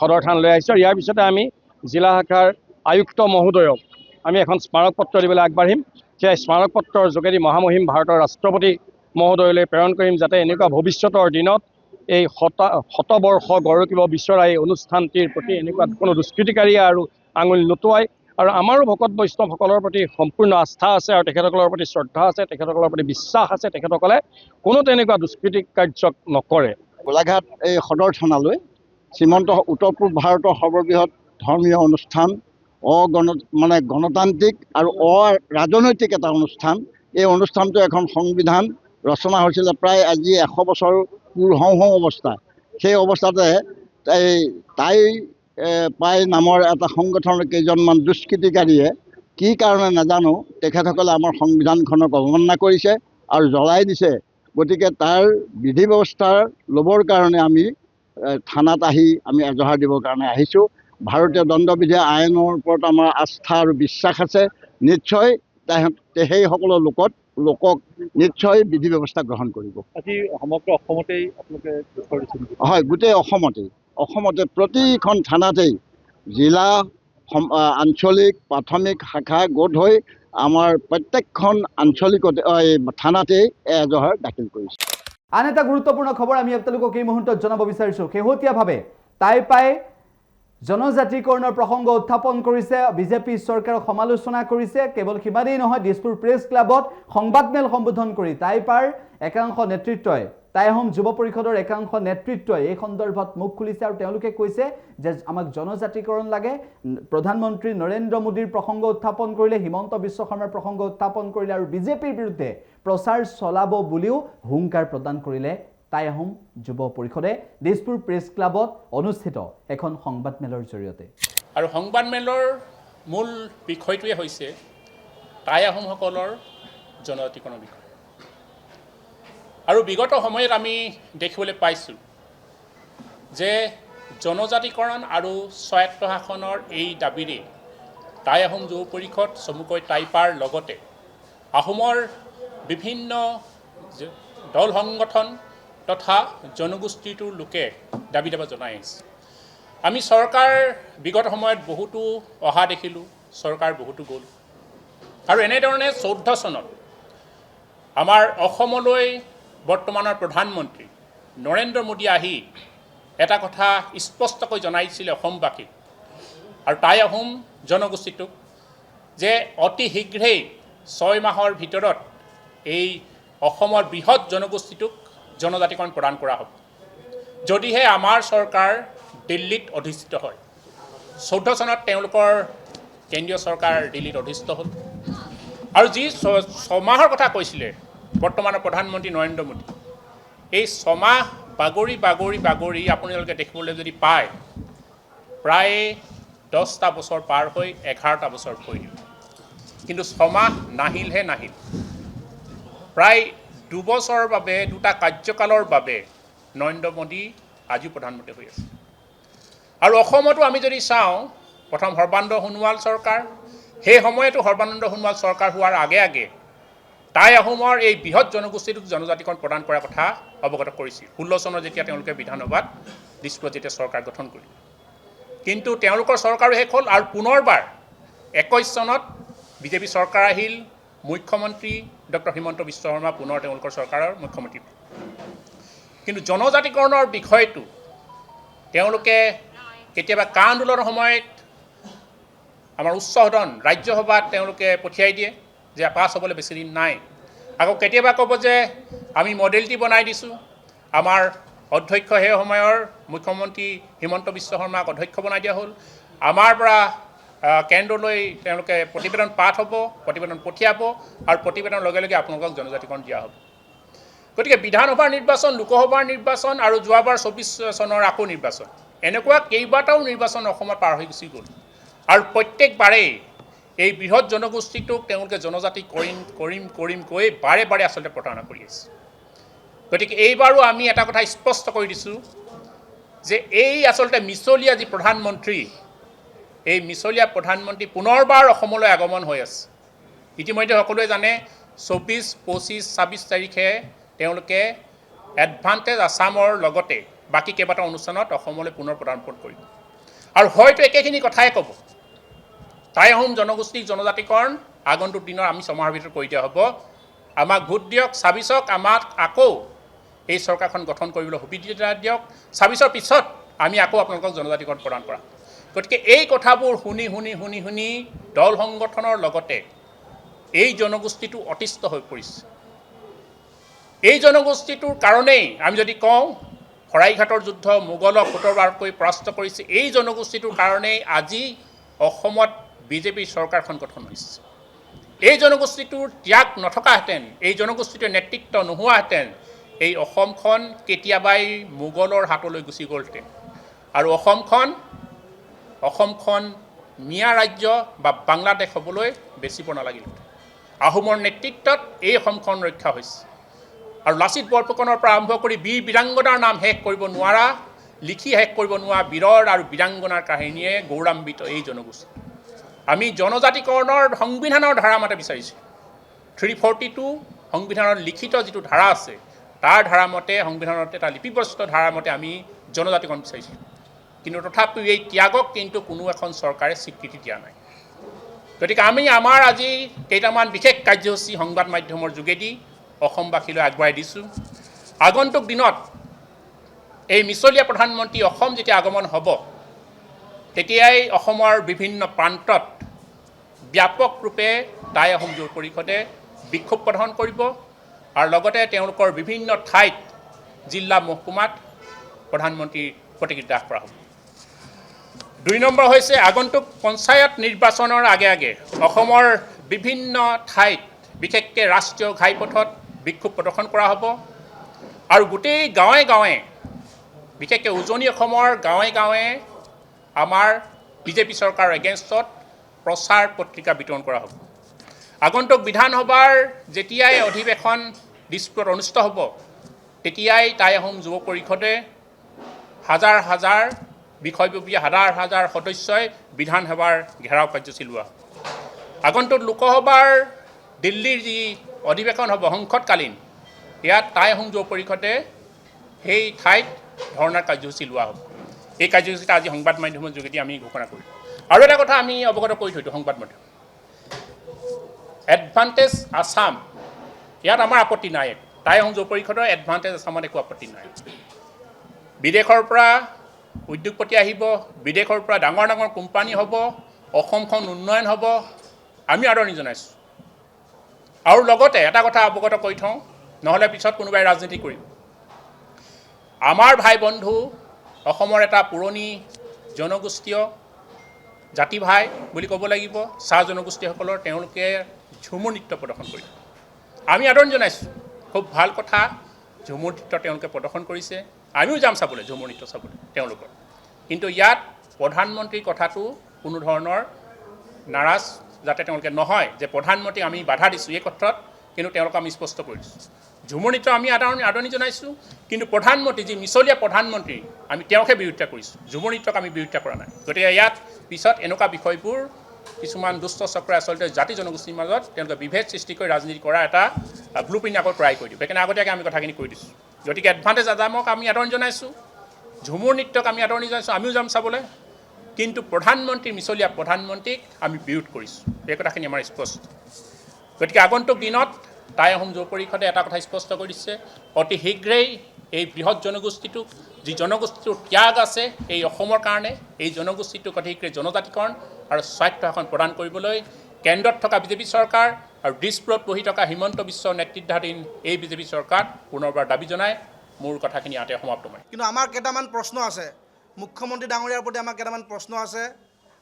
সদৰ থান লৈ আহিছোঁ। ইয়াৰ পিছতে আমি জিলা শাখাৰ আয়ুক্ত মহোদয়ক আমি এখন স্মাৰক পত্ৰ দিবলৈ আগবাঢ়িম। সেই স্মাৰক পত্ৰৰ যোগেদি মহামহিম ভাৰতৰ ৰাষ্ট্ৰপতি মহোদয়লৈ প্ৰেৰণ কৰিম, যাতে এনেকুৱা ভৱিষ্যতৰ দিনত এই শতবৰ্ষ গঢ়কিব বিচৰা এই অনুষ্ঠানটিৰ প্ৰতি এনেকুৱা কোনো দুষ্কৃতিকাৰীয়ে আৰু আঙুলি নুটুৱাই। আৰু আমাৰো ভকত বৈষ্ণৱসকলৰ প্ৰতি সম্পূৰ্ণ আস্থা আছে আৰু তেখেতসকলৰ প্ৰতি শ্ৰদ্ধা আছে, তেখেতসকলৰ প্ৰতি বিশ্বাস আছে, তেখেতসকলে কোনো তেনেকুৱা দুষ্কৃতি কাৰ্য নকৰে। গোলাঘাট এই সদৰ থানালৈ শ্ৰীমন্ত উত্তৰ পূব ভাৰতৰ সৰ্ববৃহৎ ধৰ্মীয় অনুষ্ঠান, গণতান্ত্ৰিক আৰু অৰাজনৈতিক এটা অনুষ্ঠান। এই অনুষ্ঠানটো এখন সংবিধান ৰচনা হৈছিলে প্ৰায় আজি 100 বছৰ পূৰ হওঁ অৱস্থা। সেই অৱস্থাতে তাই পাই নামৰ এটা সংগঠনৰ কেইজনমান দুষ্কৃতিকাৰীয়ে কি কাৰণে নাজানো তেখেতসকলে আমাৰ সংবিধানখনক অৱমাননা কৰিছে আৰু জ্বলাই দিছে। গতিকে তাৰ বিধি ব্যৱস্থা ল'বৰ কাৰণে আমি থানাত আহি আমি এজাহাৰ দিবৰ কাৰণে আহিছোঁ। ভাৰতীয় দণ্ডবিধি আইনৰ ওপৰত আমাৰ আস্থা আৰু বিশ্বাস আছে। নিশ্চয় সেইসকলৰ লোকক নিশ্চয় বিধি ব্যৱস্থা গ্ৰহণ কৰিব। আজি সমগ্ৰ অসমতেই আপোনালোকে হয়, গোটেই অসমতে প্ৰতিখন থানাতেই জিলা আঞ্চলিক প্ৰাথমিক শাখা গোট হৈ আমাৰ প্ৰত্যেকখন আঞ্চলিকতে থানাতেই এজাহাৰ দাখিল কৰিছে। আন এটা গুৰুত্বপূৰ্ণ খবৰ আমি আপোনালোকক এই মুহূৰ্তত জনাব বিচাৰিছোঁ। শেহতীয়াভাৱে টাইপাই জনজাতিকৰণৰ প্ৰসংগ উত্থাপন কৰিছে, বিজেপি চৰকাৰক সমালোচনা কৰিছে। কেৱল সিমানেই নহয়, দিছপুৰ প্ৰেছ ক্লাবত সংবাদমেল সম্বোধন কৰি টাইপাৰ একাংশ নেতৃত্বই, টাই আহোম যুৱ পৰিষদৰ একাংশ নেতৃত্বই এই সন্দৰ্ভত মুখ খুলিছে আৰু তেওঁলোকে কৈছে যে আমাক জনজাতিকৰণ লাগে। প্ৰধানমন্ত্ৰী নৰেন্দ্ৰ মোদীৰ প্ৰসংগ উত্থাপন কৰিলে, হিমন্ত বিশ্ব শৰ্মাৰ প্ৰসংগ উত্থাপন কৰিলে আৰু বিজেপিৰ বিৰুদ্ধে প্ৰচাৰ চলাব বুলিও হুংকাৰ প্ৰদান কৰিলে টাই আহোম যুৱ পৰিষদে দিছপুৰ প্ৰেছ ক্লাবত অনুষ্ঠিত এখন সংবাদমেলৰ জৰিয়তে। আৰু সংবাদমেলৰ মূল বিষয়টোৱে হৈছে টাই আহোমসকলৰ জনজাতিকৰণৰ বিষয়। আৰু বিগত সময়ত আমি দেখিবলৈ পাইছোঁ যে জনজাতিকৰণ আৰু স্বায়ত্তশাসনৰ এই দাবীৰে টাই আহোম যুৱ পৰিষদ, চমুকৈ টাইপাৰ লগতে আহোমৰ বিভিন্ন দল সংগঠন তথা জনগোষ্ঠীটোৰ লোকে দাবী দাবা জনাই আহিছে। আমি চৰকাৰ বিগত সময়ত বহুতো অহা দেখিলোঁ, চৰকাৰ বহুতো গ'ল। আৰু এনেধৰণে 14 চনত আমাৰ অসমলৈ বৰ্তমানৰ প্ৰধানমন্ত্ৰী নৰেন্দ্ৰ মোদী আহি এটা কথা স্পষ্টকৈ জনাইছিলে অসমবাসীক আৰু টাই আহোম জনগোষ্ঠীটোক যে অতি শীঘ্ৰেই 6 মাহৰ ভিতৰত এই অসমৰ বৃহৎ জনগোষ্ঠীটোক জনজাতিকৰণ প্ৰদান কৰা হ'ব, যদিহে আমাৰ চৰকাৰ দিল্লীত অধিষ্ঠিত হয়। 14 চনত তেওঁলোকৰ কেন্দ্ৰীয় চৰকাৰ দিল্লীত অধিষ্ঠিত হ'ল। আৰু যি 6 মাহৰ কথা কৈছিলে বৰ্তমানৰ প্ৰধানমন্ত্ৰী নৰেন্দ্ৰ মোদী, এই 6 মাহ বাগৰি আপোনালোকে দেখিবলৈ যদি পায় প্ৰায় 10টা বছৰ পাৰ হৈ 11টা বছৰ পৰিল। কিন্তু 6 মাহ নাহিল। প্ৰায় 2 বছৰৰ বাবে, 2টা কাৰ্যকালৰ বাবে নৰেন্দ্ৰ মোদী আজিও প্ৰধানমন্ত্ৰী হৈ আছে। আৰু অসমতো আমি যদি চাওঁ, প্ৰথম সৰ্বানন্দ সোণোৱাল চৰকাৰ, সেই সময়তো সৰ্বানন্দ সোণোৱাল চৰকাৰ হোৱাৰ আগে টাই আহোমৰ এই বৃহৎ জনগোষ্ঠীটোক জনজাতিকৰণ প্ৰদান কৰাৰ কথা অৱগত কৰিছিল। 16 চনত যেতিয়া তেওঁলোকে বিধানসভাত দিছপুৰত যেতিয়া চৰকাৰ গঠন কৰিলে। কিন্তু তেওঁলোকৰ চৰকাৰো শেষ হ'ল আৰু পুনৰবাৰ 21 চনত বিজেপি চৰকাৰ আহিল, মুখ্যমন্ত্ৰী ডক্টৰ হিমন্ত বিশ্ব শৰ্মা পুনৰ তেওঁলোকৰ চৰকাৰৰ মুখ্যমন্ত্ৰী। কিন্তু জনজাতিকৰণৰ বিষয়টো তেওঁলোকে কেতিয়াবা কা আন্দোলনৰ সময়ত আমাৰ উচ্চ সদন ৰাজ্যসভাত তেওঁলোকে পঠিয়াই দিয়ে যে পাছ হ'বলৈ বেছি দিন নাই। আকৌ কেতিয়াবা ক'ব যে আমি মডেলটি বনাই দিছোঁ, আমাৰ অধ্যক্ষ সেই সময়ৰ মুখ্যমন্ত্ৰী হিমন্ত বিশ্ব শৰ্মাক অধ্যক্ষ বনাই দিয়া হ'ল, আমাৰ পৰা কেন্দ্ৰলৈ তেওঁলোকে প্ৰতিবেদন পাঠ হ'ব, প্ৰতিবেদন পঠিয়াব আৰু প্ৰতিবেদনৰ লগে লগে আপোনালোকক জনজাতিকৰণ দিয়া হ'ব। গতিকে বিধানসভাৰ নিৰ্বাচন, লোকসভাৰ নিৰ্বাচন আৰু যোৱাবাৰ 24 চনৰ আকৌ নিৰ্বাচন, এনেকুৱা কেইবাটাও নিৰ্বাচন অসমত পাৰ হৈ গুচি গ'ল আৰু প্ৰত্যেকবাৰেই এই বৃহৎ জনগোষ্ঠীটোক তেওঁলোকে জনজাতি কৰিম কৈ বাৰে বাৰে আচলতে প্ৰতাৰণা কৰি আছে। গতিকে এইবাৰো আমি এটা কথা স্পষ্ট কৰি দিছোঁ যে এই আচলতে মিছলীয়া যি প্ৰধানমন্ত্ৰী, এই মিছলীয়া প্ৰধানমন্ত্ৰী পুনৰবাৰ অসমলৈ আগমন হৈ আছে। ইতিমধ্যে সকলোৱে জানে 24, 25, 26 তাৰিখে তেওঁলোকে এডভান্টেজ আছামৰ লগতে বাকী কেইবাটাও অনুষ্ঠানত অসমলৈ পুনৰ পদাৰ্পণ কৰিব আৰু হয়তো একেখিনি কথাই ক'ব, টাই আহোম জনগোষ্ঠীক জনজাতিকৰণ আগন্তুক দিনৰ আমি ছমাহৰ ভিতৰত কৰি দিয়া হ'ব, আমাক ভোট দিয়ক, 26ক আমাক আকৌ এই চৰকাৰখন গঠন কৰিবলৈ সুবিধা দিয়ক, 26ৰ পিছত আমি আকৌ আপোনালোকক জনজাতিকৰণ প্ৰদান কৰা। গতিকে এই কথাবোৰ শুনি শুনি শুনি শুনি দল সংগঠনৰ লগতে এই জনগোষ্ঠীটো অতিষ্ঠ হৈ পৰিছে। এই জনগোষ্ঠীটোৰ কাৰণেই আমি যদি কওঁ শৰাইঘাটৰ যুদ্ধ মোগলক 17 বাৰকৈ পৰাস্ত কৰিছে, এই জনগোষ্ঠীটোৰ কাৰণেই আজি অসমত বিজেপিৰ চৰকাৰখন গঠন হৈছে। এই জনগোষ্ঠীটোৰ ত্যাগ নথকাহেঁতেন, এই জনগোষ্ঠীটোৰ নেতৃত্ব নোহোৱাহেঁতেন এই অসমখন কেতিয়াবাই মোগলৰ হাতলৈ গুচি গ'লহেঁতেন আৰু অসমখন মিয়া ৰাজ্য বা বাংলাদেশ হ'বলৈ বেচিব নালাগিলহেঁতেন। আহোমৰ নেতৃত্বত এই অসমখন ৰক্ষা হৈছে আৰু লাচিত বৰফুকনৰ পৰা আৰম্ভ কৰি বীৰ বীৰাংগনাৰ নাম শেষ কৰিব নোৱাৰা, লিখি শেষ কৰিব নোৱাৰা বীৰৰ আৰু বীৰাংগনাৰ কাহিনীয়ে গৌৰৱান্বিত এই জনগোষ্ঠী। আমি জনজাতিকৰণৰ সংবিধানৰ ধাৰা মতে বিচাৰিছোঁ। 342 সংবিধানৰ লিখিত যিটো ধাৰা আছে তাৰ ধাৰা মতে, সংবিধানত এটা লিপিবদ্ধ ধাৰা মতে আমি জনজাতিকৰণ বিচাৰিছোঁ। কিন্তু তথাপিও এই ত্যাগক কিন্তু কোনো এখন চৰকাৰে স্বীকৃতি দিয়া নাই। গতিকে আমি আমাৰ আজি কেইটামান বিশেষ কাৰ্যসূচী সংবাদ মাধ্যমৰ যোগেদি অসমবাসীলৈ আগবঢ়াই দিছোঁ। আগন্তুক দিনত এই মিছলীয়া প্ৰধানমন্ত্ৰী অসম যেতিয়া আগমন হ'ব, তেতিয়াই অসমৰ বিভিন্ন প্ৰান্তত ব্যাপক ৰূপে টাই আহোম যুৱ পৰিষদে বিক্ষোভ প্ৰদৰ্শন কৰিব আৰু লগতে তেওঁলোকৰ বিভিন্ন ঠাইত জিলা মহকুমাত প্ৰধানমন্ত্ৰীৰ প্ৰতিকৃতি দাহ কৰা হ'ব। 2 নম্বৰ হৈছে আগন্তুক পঞ্চায়ত নিৰ্বাচনৰ আগে আগে অসমৰ বিভিন্ন ঠাইত বিশেষকৈ ৰাষ্ট্ৰীয় ঘাইপথত বিক্ষোভ প্ৰদৰ্শন কৰা হ'ব আৰু গোটেই গাঁৱে গাঁৱে, বিশেষকৈ উজনি অসমৰ গাঁৱে গাঁৱে আমাৰ বিজেপি চৰকাৰৰ এগেইনষ্টত প্ৰচাৰ পত্ৰিকা বিতৰণ কৰা হ'ব। আগন্তুক বিধানসভাৰ যেতিয়াই অধিৱেশন দিছপুৰত অনুষ্ঠিত হ'ব, তেতিয়াই টাই আহোম যুৱ পৰিষদে হাজাৰ হাজাৰ বিষয়ববীয়া, হাজাৰ হাজাৰ সদস্যই বিধানসভাৰ ঘেৰাও কাৰ্যসূচী লোৱা হ'ব। আগন্তুক লোকসভাৰ দিল্লীৰ যি অধিৱেশন হ'ব সংসদকালীন, ইয়াত টাই আহোম যুৱ পৰিষদে সেই ঠাইত ধৰ্ণাৰ কাৰ্যসূচী লোৱা হ'ব। এই কাৰ্যসূচীটা আজি সংবাদ মাধ্যমৰ যোগেদি আমি ঘোষণা কৰিলোঁ। আৰু এটা কথা আমি অৱগত কৰি থৈছোঁ সংবাদ মাধ্যম, এডভান্টেজ আছাম, ইয়াত আমাৰ আপত্তি নাই। টাই আহোম যুৱ পৰিষদৰ এডভান্টেজ আছামত একো আপত্তি নাই। বিদেশৰ পৰা উদ্যোগপতি আহিব, বিদেশৰ পৰা ডাঙৰ ডাঙৰ কোম্পানী হ'ব, অসমখন উন্নয়ন হ'ব, আমি আদৰণি জনাইছোঁ। আৰু লগতে এটা কথা অৱগত কৰি থওঁ, নহ'লে পিছত কোনোবাই ৰাজনীতি কৰিব। আমাৰ ভাই বন্ধু অসমৰ এটা পুৰণি জনগোষ্ঠীয় জাতি ভাই বুলি ক'ব লাগিব, চাহ জনগোষ্ঠীসকলৰ, তেওঁলোকে ঝুমুৰ নৃত্য প্ৰদৰ্শন কৰিব। আমি আদৰণি জনাইছোঁ, খুব ভাল কথা, ঝুমুৰ নৃত্য তেওঁলোকে প্ৰদৰ্শন কৰিছে, আমিও যাম চাবলৈ ঝুমুৰ নৃত্য চাবলৈ তেওঁলোকৰ। কিন্তু ইয়াত প্ৰধানমন্ত্ৰীৰ কথাটো কোনো ধৰণৰ নাৰাজ যাতে তেওঁলোকে নহয় যে প্ৰধানমন্ত্ৰীক আমি বাধা দিছোঁ এই ক্ষেত্ৰত, কিন্তু তেওঁলোকক আমি স্পষ্ট কৰি দিছোঁ। ঝুমুৰ নৃত্য আমি আদৰণি জনাইছোঁ, কিন্তু প্ৰধানমন্ত্ৰী যি মিছলীয়া প্ৰধানমন্ত্ৰী আমি তেওঁকহে বিৰোধিতা কৰিছোঁ, ঝুমুৰ নৃত্যক আমি বিৰোধিতা কৰা নাই। গতিকে ইয়াত পিছত এনেকুৱা বিষয়বোৰ কিছুমান দুষ্ট চক্ৰই আচলতে জাতি জনগোষ্ঠীৰ মাজত তেওঁলোকে বিভেদ সৃষ্টি কৰি ৰাজনীতি কৰা এটা ব্লু প্ৰিণ্ট আকৌ ট্ৰাই কৰি দিব। সেইকাৰণে আগতীয়াকৈ আমি কথাখিনি কৈ দিছোঁ। গতিকে এডভান্টেজ আছামক আমি আদৰণি জনাইছোঁ, ঝুমুৰ নৃত্যক আমি আদৰণি জনাইছোঁ, আমিও যাম চাবলৈ। কিন্তু প্ৰধানমন্ত্ৰী মিছলীয়া প্ৰধানমন্ত্ৰীক আমি বিৰোধ কৰিছোঁ, এই কথাখিনি আমাৰ স্পষ্ট। গতিকে আগন্তুক দিনত টাই আহোম যুৱ পৰিষদে এটা কথা স্পষ্ট কৰিছে, অতি শীঘ্ৰেই এই বৃহৎ জনগোষ্ঠীটোক, যি জনগোষ্ঠীটোৰ ত্যাগ আছে এই অসমৰ কাৰণে, এই জনগোষ্ঠীটোক অতি শীঘ্ৰে জনজাতিকৰণ আৰু স্বায়ত্তশাসন প্ৰদান কৰিবলৈ কেন্দ্ৰত থকা বিজেপি চৰকাৰ আৰু দিছপুৰত বহি থকা হিমন্ত বিশ্ব নেতৃত্বাধীন এই বিজেপি চৰকাৰ পুনৰবাৰ দাবী জনাই মোৰ কথাখিনি ইয়াতে সমাপ্ত কৰিম। কিন্তু আমাৰ কেইটামান প্ৰশ্ন আছে, মুখ্যমন্ত্ৰী ডাঙৰীয়াৰ প্ৰতি আমাৰ কেইটামান প্ৰশ্ন আছে,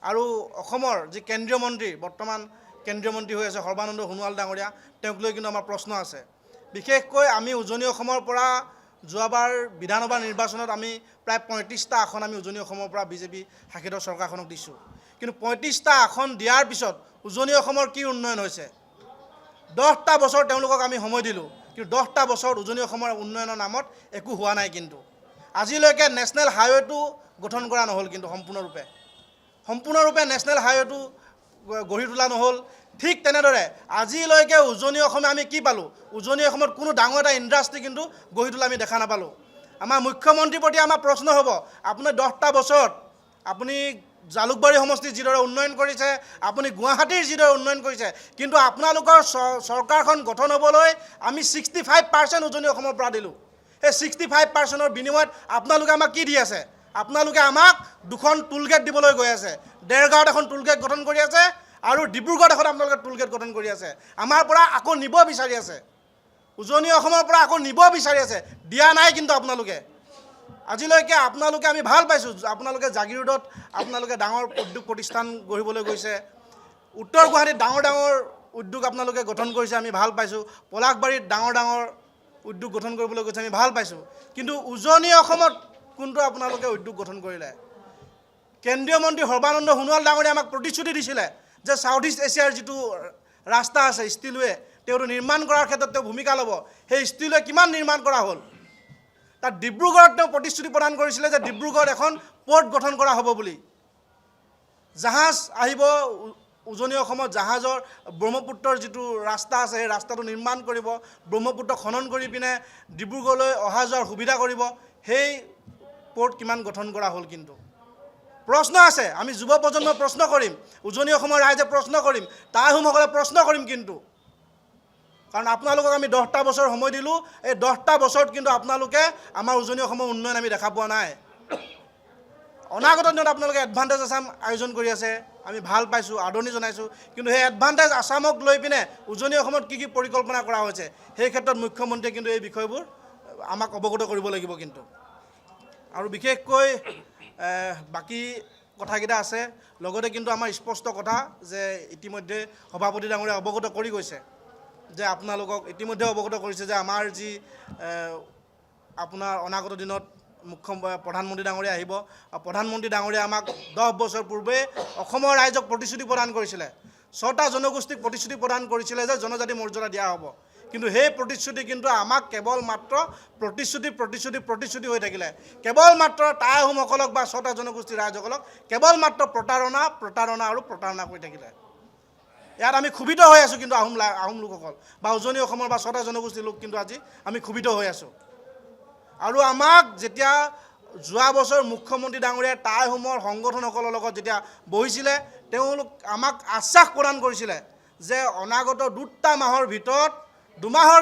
আৰু অসমৰ যি কেন্দ্ৰীয় মন্ত্ৰী, বৰ্তমান কেন্দ্ৰীয় মন্ত্ৰী হৈ আছে সৰ্বানন্দ সোণোৱাল ডাঙৰীয়া, তেওঁক লৈ কিন্তু আমাৰ প্ৰশ্ন আছে। বিশেষকৈ আমি উজনি অসমৰ পৰা যোৱাবাৰ বিধানসভা নিৰ্বাচনত আমি প্ৰায় 35টা আসন আমি উজনি অসমৰ পৰা বিজেপি শাসিত চৰকাৰখনক দিছোঁ। কিন্তু 35টা আসন দিয়াৰ পিছত উজনি অসমৰ কি উন্নয়ন হৈছে? 10টা বছৰ তেওঁলোকক আমি সময় দিলোঁ, কিন্তু 10টা বছৰত উজনি অসমৰ উন্নয়নৰ নামত একো হোৱা নাই। কিন্তু আজিলৈকে নেশ্যনেল হাইৱেটো গঠন কৰা নহ'ল, কিন্তু সম্পূৰ্ণৰূপে নেশ্যনেল হাইৱেটো গঢ়ি তোলা নহ'ল। ঠিক তেনেদৰে আজিলৈকে উজনি অসমে আমি কি পালোঁ? উজনি অসমত কোনো ডাঙৰ এটা ইণ্ডাষ্ট্ৰী কিন্তু গঢ়ি তোলা আমি দেখা নাপালোঁ। আমাৰ মুখ্যমন্ত্ৰীৰ প্ৰতি আমাৰ প্ৰশ্ন হ'ব, আপুনি 10টা বছৰত আপুনি জালুকবাৰী সমষ্টিত যিদৰে উন্নয়ন কৰিছে, আপুনি গুৱাহাটীৰ যিদৰে উন্নয়ন কৰিছে, কিন্তু আপোনালোকৰ চৰকাৰখন গঠন হ'বলৈ আমি 65% উজনি অসমৰ পৰা দিলোঁ। সেই 65%ৰ বিনিময়ত আপোনালোকে আমাক কি দি আছে? আপোনালোকে আমাক 2খন টোলগেট দিবলৈ গৈ আছে। দেৰগাঁৱত এখন টোলগেট গঠন কৰি আছে আৰু ডিব্ৰুগড়ত এখন আপোনালোকে টোলগেট গঠন কৰি আছে। আমাৰ পৰা আকৌ নিব বিচাৰি আছে, উজনি অসমৰ পৰা আকৌ নিব বিচাৰি আছে, দিয়া নাই কিন্তু আপোনালোকে আজিলৈকে। আপোনালোকে আমি ভাল পাইছোঁ, আপোনালোকে জাগিৰোডত আপোনালোকে ডাঙৰ উদ্যোগ প্ৰতিষ্ঠান গঢ়িবলৈ গৈছে, উত্তৰ গুৱাহাটীত ডাঙৰ ডাঙৰ উদ্যোগ আপোনালোকে গঠন কৰিছে, আমি ভাল পাইছোঁ। পলাশবাৰীত ডাঙৰ ডাঙৰ উদ্যোগ গঠন কৰিবলৈ গৈছে, আমি ভাল পাইছোঁ। কিন্তু উজনি অসমত কোনটো আপোনালোকে উদ্যোগ গঠন কৰিলে? কেন্দ্ৰীয় মন্ত্ৰী সৰ্বানন্দ সোণোৱাল ডাঙৰীয়াই আমাক প্ৰতিশ্ৰুতি দিছিলে যে ছাউথ ইষ্ট এছিয়াৰ যিটো ৰাস্তা আছে ষ্টিলৱে, তেওঁটো নিৰ্মাণ কৰাৰ ক্ষেত্ৰত তেওঁ ভূমিকা ল'ব। সেই ষ্টিলৱে কিমান নিৰ্মাণ কৰা হ'ল? তাত ডিব্ৰুগড়ত তেওঁ প্ৰতিশ্ৰুতি প্ৰদান কৰিছিলে যে ডিব্ৰুগড়ত এখন প'ৰ্ট গঠন কৰা হ'ব বুলি। জাহাজ আহিব উজনি অসমত, জাহাজৰ ব্ৰহ্মপুত্ৰৰ যিটো ৰাস্তা আছে সেই ৰাস্তাটো নিৰ্মাণ কৰিব, ব্ৰহ্মপুত্ৰ খনন কৰি পিনে ডিব্ৰুগড়লৈ অহা যোৱাৰ সুবিধা কৰিব। সেই প'ৰ্ট কিমান গঠন কৰা হ'ল? কিন্তু প্ৰশ্ন আছে, আমি যুৱ প্ৰজন্মই প্ৰশ্ন কৰিম, উজনি অসমৰ ৰাইজে প্ৰশ্ন কৰিম, টাই আহোমসকলে প্ৰশ্ন কৰিম। কিন্তু কাৰণ আপোনালোকক আমি 10টা বছৰ সময় দিলোঁ, এই 10টা বছৰত কিন্তু আপোনালোকে আমাৰ উজনি অসমৰ উন্নয়ন আমি দেখা পোৱা নাই। অনাগত দিনত আপোনালোকে এডভান্টেজ আছাম আয়োজন কৰি আছে, আমি ভাল পাইছোঁ, আদৰণি জনাইছোঁ। কিন্তু সেই এডভান্টেজ আছামক লৈ পিনে উজনি অসমত কি কি পৰিকল্পনা কৰা হৈছে, সেই ক্ষেত্ৰত মুখ্যমন্ত্ৰীয়ে কিন্তু এই বিষয়বোৰ আমাক অৱগত কৰিব লাগিব। কিন্তু আৰু বিশেষকৈ বাকী কথাকেইটা আছে, লগতে কিন্তু আমাৰ স্পষ্ট কথা যে ইতিমধ্যে সভাপতি ডাঙৰীয়াই অৱগত কৰি গৈছে যে আপোনালোকক ইতিমধ্যে অৱগত কৰিছে যে আমাৰ যি আপোনাৰ অনাগত দিনত প্ৰধানমন্ত্ৰী ডাঙৰীয়া আহিব। প্ৰধানমন্ত্ৰী ডাঙৰীয়াই আমাক 10 বছৰ পূৰ্বে অসমৰ ৰাইজক প্ৰতিশ্ৰুতি প্ৰদান কৰিছিলে, 6টা জনগোষ্ঠীক প্ৰতিশ্ৰুতি প্ৰদান কৰিছিলে যে জনজাতি মৰ্যাদা দিয়া হ'ব। কিন্তু সেই প্ৰতিশ্ৰুতি কিন্তু আমাক কেৱল মাত্ৰ প্ৰতিশ্ৰুতি হৈ থাকিলে। কেৱল মাত্ৰ টাই আহোমসকলক বা 6টা জনগোষ্ঠীৰ ৰাইজসকলক কেৱল মাত্ৰ প্ৰতাৰণা আৰু প্ৰতাৰণা কৰি থাকিলে। ইয়াত আমি ক্ষোভিত হৈ আছোঁ। কিন্তু আহোম লোকসকল বা উজনি অসমৰ বা 6টা জনগোষ্ঠীৰ লোক কিন্তু আজি আমি ক্ষোভিত হৈ আছোঁ। আৰু আমাক যেতিয়া যোৱা বছৰ মুখ্যমন্ত্ৰী ডাঙৰীয়াই টাই আহোমৰ সংগঠনসকলৰ লগত যেতিয়া বহিছিলে, তেওঁলোক আমাক আশ্বাস প্ৰদান কৰিছিলে যে অনাগত 2 মাহৰ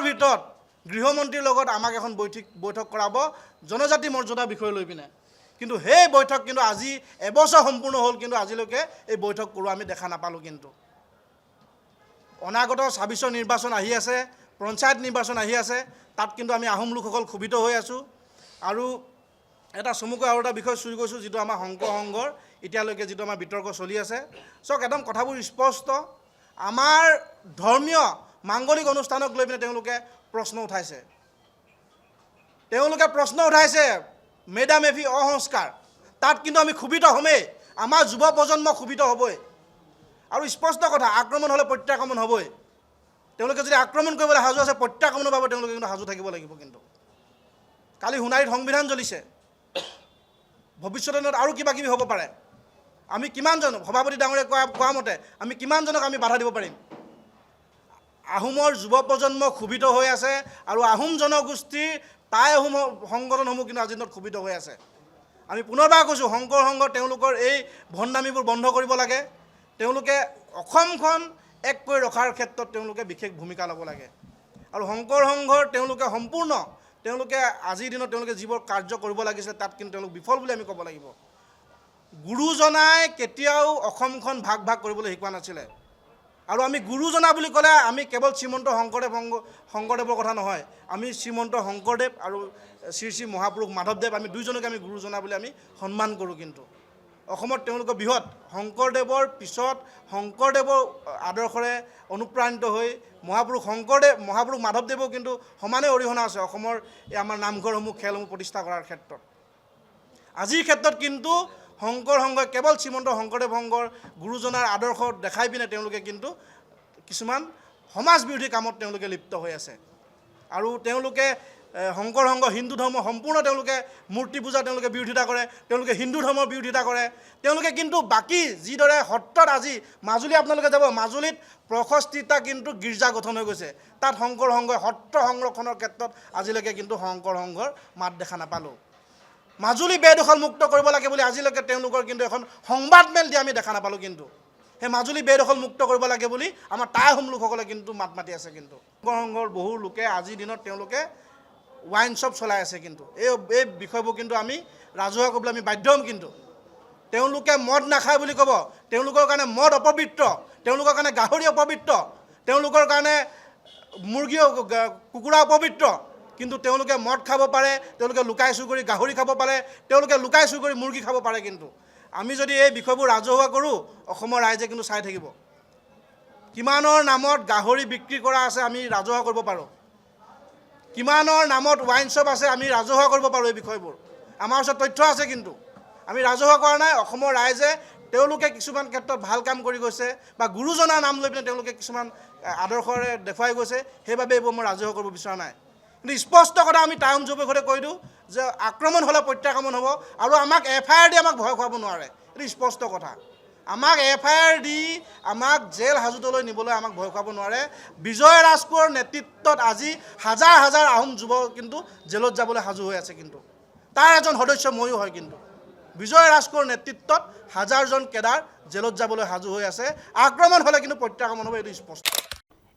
ভিতৰত গৃহমন্ত্ৰীৰ লগত আমাক এখন বৈঠক কৰাব জনজাতি মৰ্যাদাৰ বিষয় লৈ পিনে। কিন্তু সেই বৈঠক কিন্তু আজি এবছৰ সম্পূৰ্ণ হ'ল, কিন্তু আজিলৈকে এই বৈঠক কৰোৱা আমি দেখা নাপালোঁ। কিন্তু অনাগত 26ৰ নিৰ্বাচন আহি আছে, পঞ্চায়ত নিৰ্বাচন আহি আছে, তাত কিন্তু আমি আহোম লোকসকল ক্ষোভিত হৈ আছোঁ। আৰু এটা চমুকৈ আৰু এটা বিষয় চুই গৈছোঁ, যিটো আমাৰ শংকৰ সংঘৰ এতিয়ালৈকে যিটো আমাৰ বিতৰ্ক চলি আছে। চাওক, একদম কথাবোৰ স্পষ্ট। আমাৰ ধৰ্মীয় মাংগলিক অনুষ্ঠানক লৈ পিনে তেওঁলোকে প্ৰশ্ন উঠাইছে, মেডাম এফি অসংস্কাৰ। তাত কিন্তু আমি ক্ষোভিত হ'মেই, আমাৰ যুৱ প্ৰজন্ম ক্ষোভিত হ'বই। আৰু স্পষ্ট কথা, আক্ৰমণ হ'লে প্ৰত্যাক্ৰমণ হ'বই। তেওঁলোকে যদি আক্ৰমণ কৰিবলৈ সাজু আছে, প্ৰত্যাক্ৰমণৰ বাবে তেওঁলোকে কিন্তু সাজু থাকিব লাগিব। কিন্তু কালি সোণাৰীত সংবিধান জ্বলিছে, ভৱিষ্যতৰ দিনত আৰু কিবা কিবি হ'ব পাৰে। আমি কিমানজন, সভাপতি ডাঙৰীয়াই কোৱা মতে আমি কিমানজনক আমি বাধা দিব পাৰিম? আহোমৰ যুৱ প্ৰজন্ম ক্ষোভিত হৈ আছে, আৰু আহোম জনগোষ্ঠীৰ টাই আহোম সংগঠনসমূহ কিন্তু আজিৰ দিনত ক্ষোভিত হৈ আছে। আমি পুনৰবাৰ কৈছোঁ, শংকৰ সংঘ তেওঁলোকৰ এই ভণ্ডামিবোৰ বন্ধ কৰিব লাগে। তেওঁলোকে অসমখন এক কৰি ৰখাৰ ক্ষেত্ৰত তেওঁলোকে বিশেষ ভূমিকা ল'ব লাগে। আৰু শংকৰ সংঘৰ তেওঁলোকে সম্পূৰ্ণ আজিৰ দিনত তেওঁলোকে যিবোৰ কাৰ্য কৰিব লাগিছিলে তাত কিন্তু তেওঁলোক বিফল বুলি আমি ক'ব লাগিব। গুৰুজনাই কেতিয়াও অসমখন ভাগ ভাগ কৰিবলৈ শিকোৱা নাছিলে। আৰু আমি গুৰুজনা বুলি ক'লে আমি কেৱল শ্ৰীমন্ত শংকৰদেৱৰ কথা নহয়, আমি শ্ৰীমন্ত শংকৰদেৱ আৰু শ্ৰী শ্ৰী মহাপুৰুষ মাধৱদেৱ আমি দুইজনকে আমি গুৰুজনা বুলি আমি সন্মান কৰোঁ। কিন্তু অসমত তেওঁলোকৰ বৃহৎ শংকৰদেৱৰ পিছত শংকৰদেৱৰ আদৰ্শৰে অনুপ্ৰাণিত হৈ মহাপুৰুষ মাধৱদেৱেও কিন্তু সমানে অৰিহণা আছে অসমৰ এই আমাৰ নামঘৰসমূহ খেলসমূহ প্ৰতিষ্ঠা কৰাৰ ক্ষেত্ৰত। আজিৰ ক্ষেত্ৰত কিন্তু শংকৰ সংঘই কেৱল শ্ৰীমন্ত শংকৰদেৱ সংঘৰ গুৰুজনাৰ আদৰ্শ দেখাই পিনে তেওঁলোকে কিন্তু কিছুমান সমাজ বিৰোধী কামত তেওঁলোকে লিপ্ত হৈ আছে। আৰু তেওঁলোকে শংকৰ সংঘ হিন্দু ধৰ্ম সম্পূৰ্ণ তেওঁলোকে মূৰ্তি পূজা তেওঁলোকে বিৰোধিতা কৰে, তেওঁলোকে হিন্দু ধৰ্মৰ বিৰোধিতা কৰে। তেওঁলোকে কিন্তু বাকী যিদৰে সত্ৰত আজি মাজুলী আপোনালোকে যাব, মাজুলীত 65টা কিন্তু গীৰ্জা গঠন হৈ গৈছে। তাত শংকৰ সংঘই সত্ৰ সংৰক্ষণৰ ক্ষেত্ৰত আজিলৈকে কিন্তু শংকৰ সংঘৰ মাত দেখা নাপালোঁ। মাজুলী বেদখল মুক্ত কৰিব লাগে বুলি আজিলৈকে তেওঁলোকৰ কিন্তু এখন সংবাদমেল দিয়া আমি দেখা নাপালোঁ। কিন্তু সেই মাজুলী বেদখল মুক্ত কৰিব লাগে বুলি আমাৰ টাই আহোম লোকসকলে কিন্তু মাত মাতি আছে। কিন্তু শংকৰ সংঘৰ বহু লোকে আজিৰ দিনত তেওঁলোকে ৱাইন শ্বপ চলাই আছে। কিন্তু এই বিষয়বোৰ কিন্তু আমি ৰাজহুৱা কৰিবলৈ আমি বাধ্য হ'ম। কিন্তু তেওঁলোকে মদ নাখায় বুলি ক'ব, তেওঁলোকৰ কাৰণে মদ অপবিত্ৰ, তেওঁলোকৰ কাৰণে গাহৰি অপবিত্ৰ, তেওঁলোকৰ কাৰণে মুৰ্গী কুকুৰা অপবিত্ৰ। কিন্তু তেওঁলোকে মদ খাব পাৰে, তেওঁলোকে লুকাই চুৰ কৰি গাহৰি খাব পাৰে, তেওঁলোকে লুকাই চুৰ কৰি মুৰ্গী খাব পাৰে। কিন্তু আমি যদি এই বিষয়বোৰ ৰাজহুৱা কৰোঁ, অসমৰ ৰাইজে কিন্তু চাই থাকিব। কিমানৰ নামত গাহৰি বিক্ৰী কৰা আছে আমি ৰাজহুৱা কৰিব পাৰোঁ, কিমানৰ নামত ৱাইন শ্বপ আছে আমি ৰাজহুৱা কৰিব পাৰোঁ। এই বিষয়বোৰ আমাৰ ওচৰত তথ্য আছে, কিন্তু আমি ৰাজহুৱা কৰা নাই। অসমৰ ৰাইজে তেওঁলোকে কিছুমান ক্ষেত্ৰত ভাল কাম কৰি গৈছে বা গুৰুজনাৰ নাম লৈ পিনে তেওঁলোকে কিছুমান আদৰ্শৰে দেখুৱাই গৈছে, সেইবাবে এইবোৰ মই ৰাজহুৱা কৰিব বিচৰা নাই। কিন্তু স্পষ্ট কথা আমি টাউন যুৱকতে কৈ দিওঁ যে আক্ৰমণ হ'লে প্ৰত্যাক্ৰমণ হ'ব। আৰু আমাক FIR দি আমাক ভয় খুৱাব নোৱাৰে, এইটো স্পষ্ট কথা। আমাক FIR দি আমাক জেল হাজোতলৈ নিবলৈ আমাক ভয় খুৱাব নোৱাৰে। বিজয় ৰাজকোঁৱৰৰ নেতৃত্বত আজি হাজাৰ হাজাৰ আহোম যুৱক কিন্তু জেলত যাবলৈ সাজু হৈ আছে। কিন্তু তাৰ এজন সদস্য ময়ো হয়। কিন্তু বিজয় ৰাজকোঁৱৰৰ নেতৃত্বত হাজাৰজন কেডাৰ জেলত যাবলৈ সাজু হৈ আছে। আক্ৰমণ হ'লে কিন্তু প্ৰত্যাক্ৰমণ হ'ব, এইটো স্পষ্ট।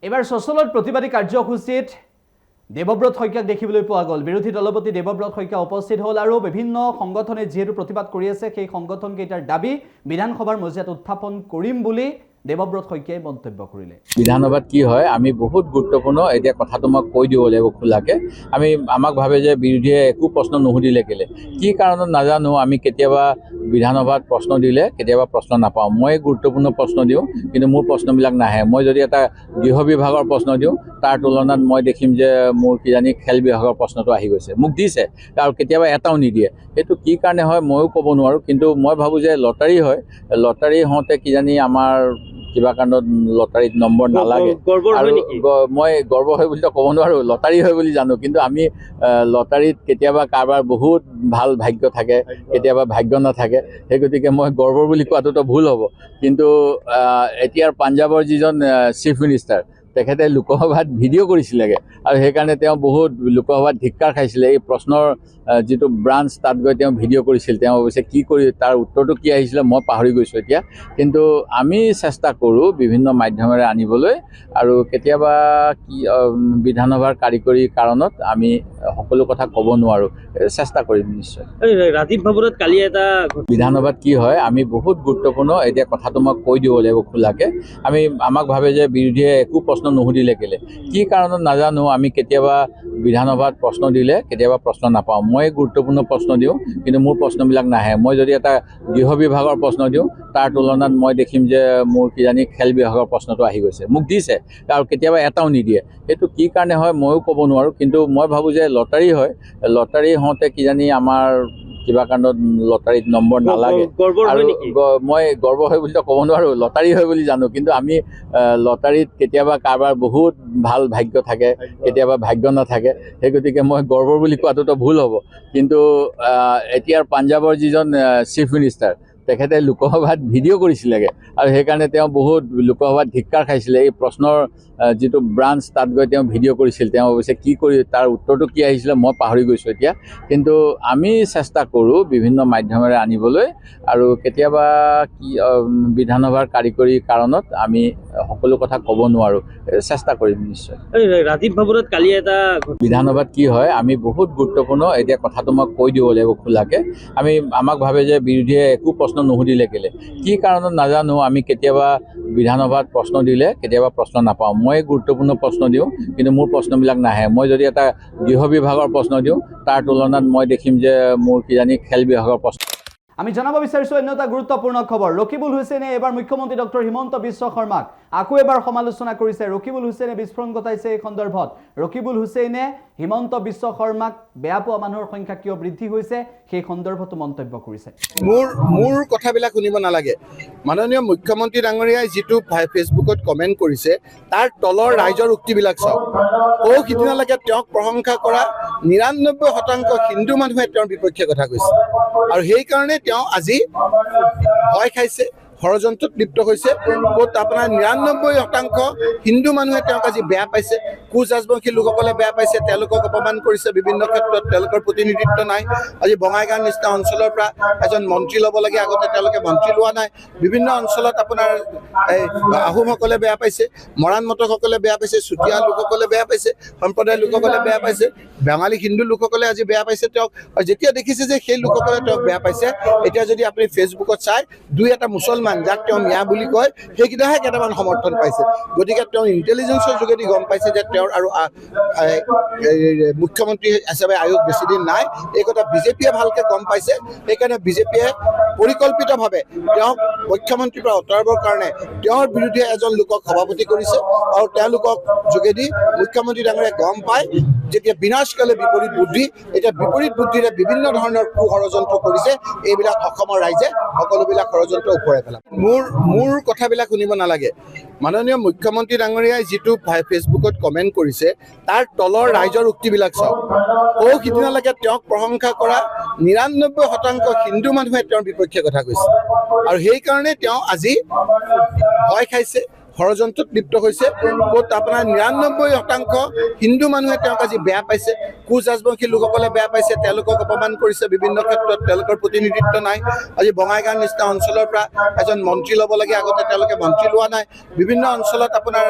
এইবাৰ চচলত প্ৰতিবাদী কাৰ্যসূচীত দেৱব্ৰত শইকীয়াক দেখিবলৈ পোৱা গ'ল। বিৰোধী দলপতি দেৱব্ৰত শইকীয়া উপস্থিত হ'ল আৰু বিভিন্ন সংগঠনে যিহেতু প্ৰতিবাদ কৰি আছে সেই সংগঠনকেইটাৰ দাবী বিধানসভাৰ মজিয়াত উত্থাপন কৰিম বুলি দেৱব্ৰত শইকীয়াই মন্তব্য কৰিলে। বিধানসভাত কি হয় আমি বহুত গুৰুত্বপূৰ্ণ এতিয়া কথাটো মই কৈ দিব লাগিব খোলাকে। আমাক ভাবে যে বিৰোধীয়ে একো প্ৰশ্ন নুসুধিলে কেলে, কি কাৰণত নাজানো। আমি কেতিয়াবা বিধানসভাত প্ৰশ্ন দিলে কেতিয়াবা প্ৰশ্ন নাপাওঁ। মই গুৰুত্বপূৰ্ণ প্ৰশ্ন দিওঁ কিন্তু মোৰ প্ৰশ্নবিলাক নাহে। মই যদি এটা গৃহ বিভাগৰ প্ৰশ্ন দিওঁ তাৰ তুলনাত মই দেখিম যে মোৰ কিজানি খেল বিভাগৰ প্ৰশ্নটো আহি গৈছে। মোক দিছে আৰু কেতিয়াবা এটাও নিদিয়ে। সেইটো কি কাৰণে হয় ময়ো ক'ব নোৱাৰোঁ, কিন্তু মই ভাবোঁ যে লটাৰী হয়, লটাৰী হওঁতে কিজানি আমাৰ কিবা কাৰণত লটাৰীত নম্বৰ নালাগে। আৰু মই গৰ্ব হয় বুলিতো ক'ব নোৱাৰোঁ, লটাৰী হয় বুলি জানো। কিন্তু আমি লটাৰীত কেতিয়াবা কাৰোবাৰ বহুত ভাল ভাগ্য থাকে, কেতিয়াবা ভাগ্য নাথাকে। সেই গতিকে মই গৰ্ব বুলি কোৱাটোতো ভুল হ'ব। কিন্তু এতিয়াৰ পাঞ্জাৱৰ যিজন চিফ মিনিষ্টাৰ তেখেতে লোকসভাত ভিডিঅ' কৰিছিলেগৈ আৰু সেইকাৰণে তেওঁ বহুত লোকসভাত ধিক্কাৰ খাইছিলে। এই প্ৰশ্নৰ যিটো ব্ৰাঞ্চ তাত গৈ তেওঁ ভিডিঅ' কৰিছিল। তেওঁ অৱশ্যে কি কৰি তাৰ উত্তৰটো কি আহিছিলে মই পাহৰি গৈছোঁ এতিয়া। কিন্তু আমি চেষ্টা কৰোঁ বিভিন্ন মাধ্যমেৰে আনিবলৈ, আৰু কেতিয়াবা কি বিধানসভাৰ কাৰিকৰী কাৰণত আমি সকলো কথা ক'ব নোৱাৰোঁ, চেষ্টা কৰিম নিশ্চয়। ৰাজীৱ ভৱনত কালি এটা বিধানসভাত কি হয় আমি বহুত গুৰুত্বপূৰ্ণ এতিয়া কথাটো মই কৈ দিব লাগিব খোলাকে। আমাক ভাবে যে বিৰোধীয়ে একো প্ৰশ্ন নুসুধিলে কেলে, কি কাৰণত নাজানো। আমি কেতিয়াবা বিধানসভাত প্ৰশ্ন দিলে কেতিয়াবা প্ৰশ্ন নাপাওঁ। মই গুৰুত্বপূৰ্ণ প্ৰশ্ন দিওঁ কিন্তু মোৰ প্ৰশ্নবিলাক নাহে। মই যদি এটা গৃহ বিভাগৰ প্ৰশ্ন দিওঁ তাৰ তুলনাত মই দেখিম যে মোৰ কিজানি খেল বিভাগৰ প্ৰশ্নটো আহি গৈছে। মোক দিছে আৰু কেতিয়াবা এটাও নিদিয়ে। সেইটো কি কাৰণে হয় ময়ো ক'ব নোৱাৰোঁ, কিন্তু মই ভাবোঁ যে লটাৰী হয়, লটাৰী হওঁতে কিজানি আমাৰ কিবা কাৰণত লটাৰীত নম্বৰ নালাগে। আৰু মই গৰ্ব হয় বুলিতো ক'ব নোৱাৰোঁ, লটাৰী হয় বুলি জানো। কিন্তু আমি লটাৰীত কেতিয়াবা কাৰোবাৰ বহুত ভাল ভাগ্য থাকে, কেতিয়াবা ভাগ্য নাথাকে। সেই গতিকে মই গৰ্ব বুলি কোৱাটোতো ভুল হ'ব। কিন্তু এতিয়াৰ পাঞ্জাৱৰ যিজন চিফ মিনিষ্টাৰ তেখেতে লোকসভাত ভিডিঅ' কৰিছিলেগৈ আৰু সেইকাৰণে তেওঁ বহুত লোকসভাত ধিক্কাৰ খাইছিলে। এই প্ৰশ্নৰ যিটো ব্ৰাঞ্চ তাত গৈ তেওঁ ভিডিঅ' কৰিছিল। তেওঁ অৱশ্যে কি কৰি তাৰ উত্তৰটো কি আহিছিলে মই পাহৰি গৈছোঁ এতিয়া, কিন্তু আমি চেষ্টা কৰোঁ বিভিন্ন মাধ্যমেৰে আনিবলৈ, আৰু কেতিয়াবা কি বিধানসভাৰ কাৰিকৰী কাৰণত আমি সকলো কথা ক'ব নোৱাৰোঁ, চেষ্টা কৰিম নিশ্চয়। ৰাজীৱ ভৱনত কালি এটা বিধানসভাত কি হয় আমি বহুত গুৰুত্বপূৰ্ণ, এতিয়া কথাটো মই কৈ দিব লাগিব খোলাকৈ। আমাক ভাবে যে বিৰোধীয়ে একো প্ৰশ্ন নুসুধিলে কেলে, কি কাৰণত নাজানো। আমি কেতিয়াবা বিধানসভাত প্ৰশ্ন দিলে কেতিয়াবা প্ৰশ্ন নাপাওঁ। মই গুৰুত্বপূৰ্ণ প্ৰশ্ন দিওঁ কিন্তু মোৰ প্ৰশ্নবিলাক নাহে। মই যদি এটা গৃহ বিভাগৰ প্ৰশ্ন দিওঁ তাৰ তুলনাত মই দেখিম যে মোৰ কিজানি খেল বিভাগৰ প্ৰশ্ন। আমি জানাব বিচাৰিছোঁ অন্য এটা গুৰুত্বপূৰ্ণ খবৰ। ৰকিবুল হুছেইনে এবাৰ মুখ্যমন্ত্ৰী ডক্টৰ হিমন্ত বিশ্ব শৰ্মাক আকৌ এবাৰ সমালোচনা কৰিছে। ৰকিবুল হুছেইনে বিস্ফোৰণ ঘটাইছে এই সন্দৰ্ভত। ৰকিবুল হুছেইনে হিমন্ত বিশ্ব শৰ্মাক বেয়া পোৱা মানুহৰ সংখ্যা কিয় বৃদ্ধি হৈছে সেই সন্দৰ্ভতো মন্তব্য কৰিছে। মোৰ কথাবিলাক শুনিব নালাগে। মাননীয় মুখ্যমন্ত্ৰী ডাঙৰীয়াই যিটো ফেচবুকত কমেণ্ট কৰিছে তাৰ তলৰ ৰাইজৰ উক্তিবিলাক চাওক। সিদিনালৈকে তেওঁক প্ৰশংসা কৰা ৯৯% হিন্দু মানুহে তেওঁৰ বিপক্ষে কথা কৈছে, আৰু সেইকাৰণে তেওঁ আজি ভয় খাইছে, ষড়যন্ত্ৰত লিপ্ত হৈছে। ক'ত আপোনাৰ ৯৯% হিন্দু মানুহে তেওঁক আজি বেয়া পাইছে, কোচ ৰাজবংশী লোকসকলে বেয়া পাইছে, তেওঁলোকক অপমান কৰিছে বিভিন্ন ক্ষেত্ৰত, তেওঁলোকৰ প্ৰতিনিধিত্ব নাই। আজি বঙাইগাঁও নিচিনা অঞ্চলৰ পৰা এজন মন্ত্ৰী ল'ব লাগে, আগতে তেওঁলোকে মন্ত্ৰী লোৱা নাই। বিভিন্ন অঞ্চলত আপোনাৰ আহোমসকলে বেয়া পাইছে, মৰাণ মটকসকলে বেয়া পাইছে, চুতীয়া লোকসকলে বেয়া পাইছে, সম্প্ৰদায়ৰ লোকসকলে বেয়া পাইছে, বাঙালী হিন্দু লোকসকলে আজি বেয়া পাইছে তেওঁক। আৰু যেতিয়া দেখিছে যে সেই লোকসকলে তেওঁক বেয়া পাইছে, এতিয়া যদি আপুনি ফেচবুকত চাই দুই এটা মুছলমান যাক তেওঁ মিয়া বুলি কয় সেইকেইটাহে কেইটামান সমৰ্থন পাইছে। গতিকে তেওঁ ইণ্টেলিজেন্সৰ যোগেদি গম পাইছে যে তেওঁৰ আৰু মুখ্যমন্ত্ৰী হিচাপে আয়োগ বেছি দিন নাই। এই কথা বিজেপিয়ে ভালকে গম পাইছে। সেইকাৰণে বিজেপিয়ে পৰিকল্পিতভাৱে তেওঁক মুখ্যমন্ত্ৰীৰ পৰা আঁতৰাবৰ কাৰণে তেওঁৰ বিৰুদ্ধে এজন লোকক সভাপতি কৰিছে, আৰু তেওঁলোকক যোগেদি মুখ্যমন্ত্ৰী ডাঙৰীয়াই গম পায় যেতিয়া বিনাশকালে বিপৰীত বুদ্ধি, এতিয়া বিপৰীত বুদ্ধিৰে বিভিন্ন ধৰণৰ ষড়যন্ত্ৰ কৰিছে। এইবিলাক অসমৰ ৰাইজে সকলোবিলাক ষড়যন্ত্ৰ ওপৰাই পেলাব। মোৰ কথাবিলাক শুনিব নালাগে। মাননীয় মুখ্যমন্ত্ৰী ডাঙৰীয়াই যিটো ফেচবুকত কমেণ্ট কৰিছে তাৰ তলৰ ৰাইজৰ উক্তিবিলাক চাওক। সিদিনালৈকে তেওঁক প্ৰশংসা কৰা ৯৯% হিন্দু মানুহে তেওঁৰ বিপক্ষে কথা কৈছে, আৰু সেইকাৰণে তেওঁ আজি ভয় খাইছে, ষড়যন্ত্ৰত লিপ্ত হৈছে। ক'ত আপোনাৰ ৯৯% হিন্দু মানুহে তেওঁক আজি বেয়া পাইছে, কোচ ৰাজবংশী লোকসকলে বেয়া পাইছে, তেওঁলোকক অপমান কৰিছে বিভিন্ন ক্ষেত্ৰত, তেওঁলোকৰ প্ৰতিনিধিত্ব নাই। আজি বঙাইগাঁও নিচিনা অঞ্চলৰ পৰা এজন মন্ত্ৰী ল'ব লাগে, আগতে তেওঁলোকে মন্ত্ৰী লোৱা নাই। বিভিন্ন অঞ্চলত আপোনাৰ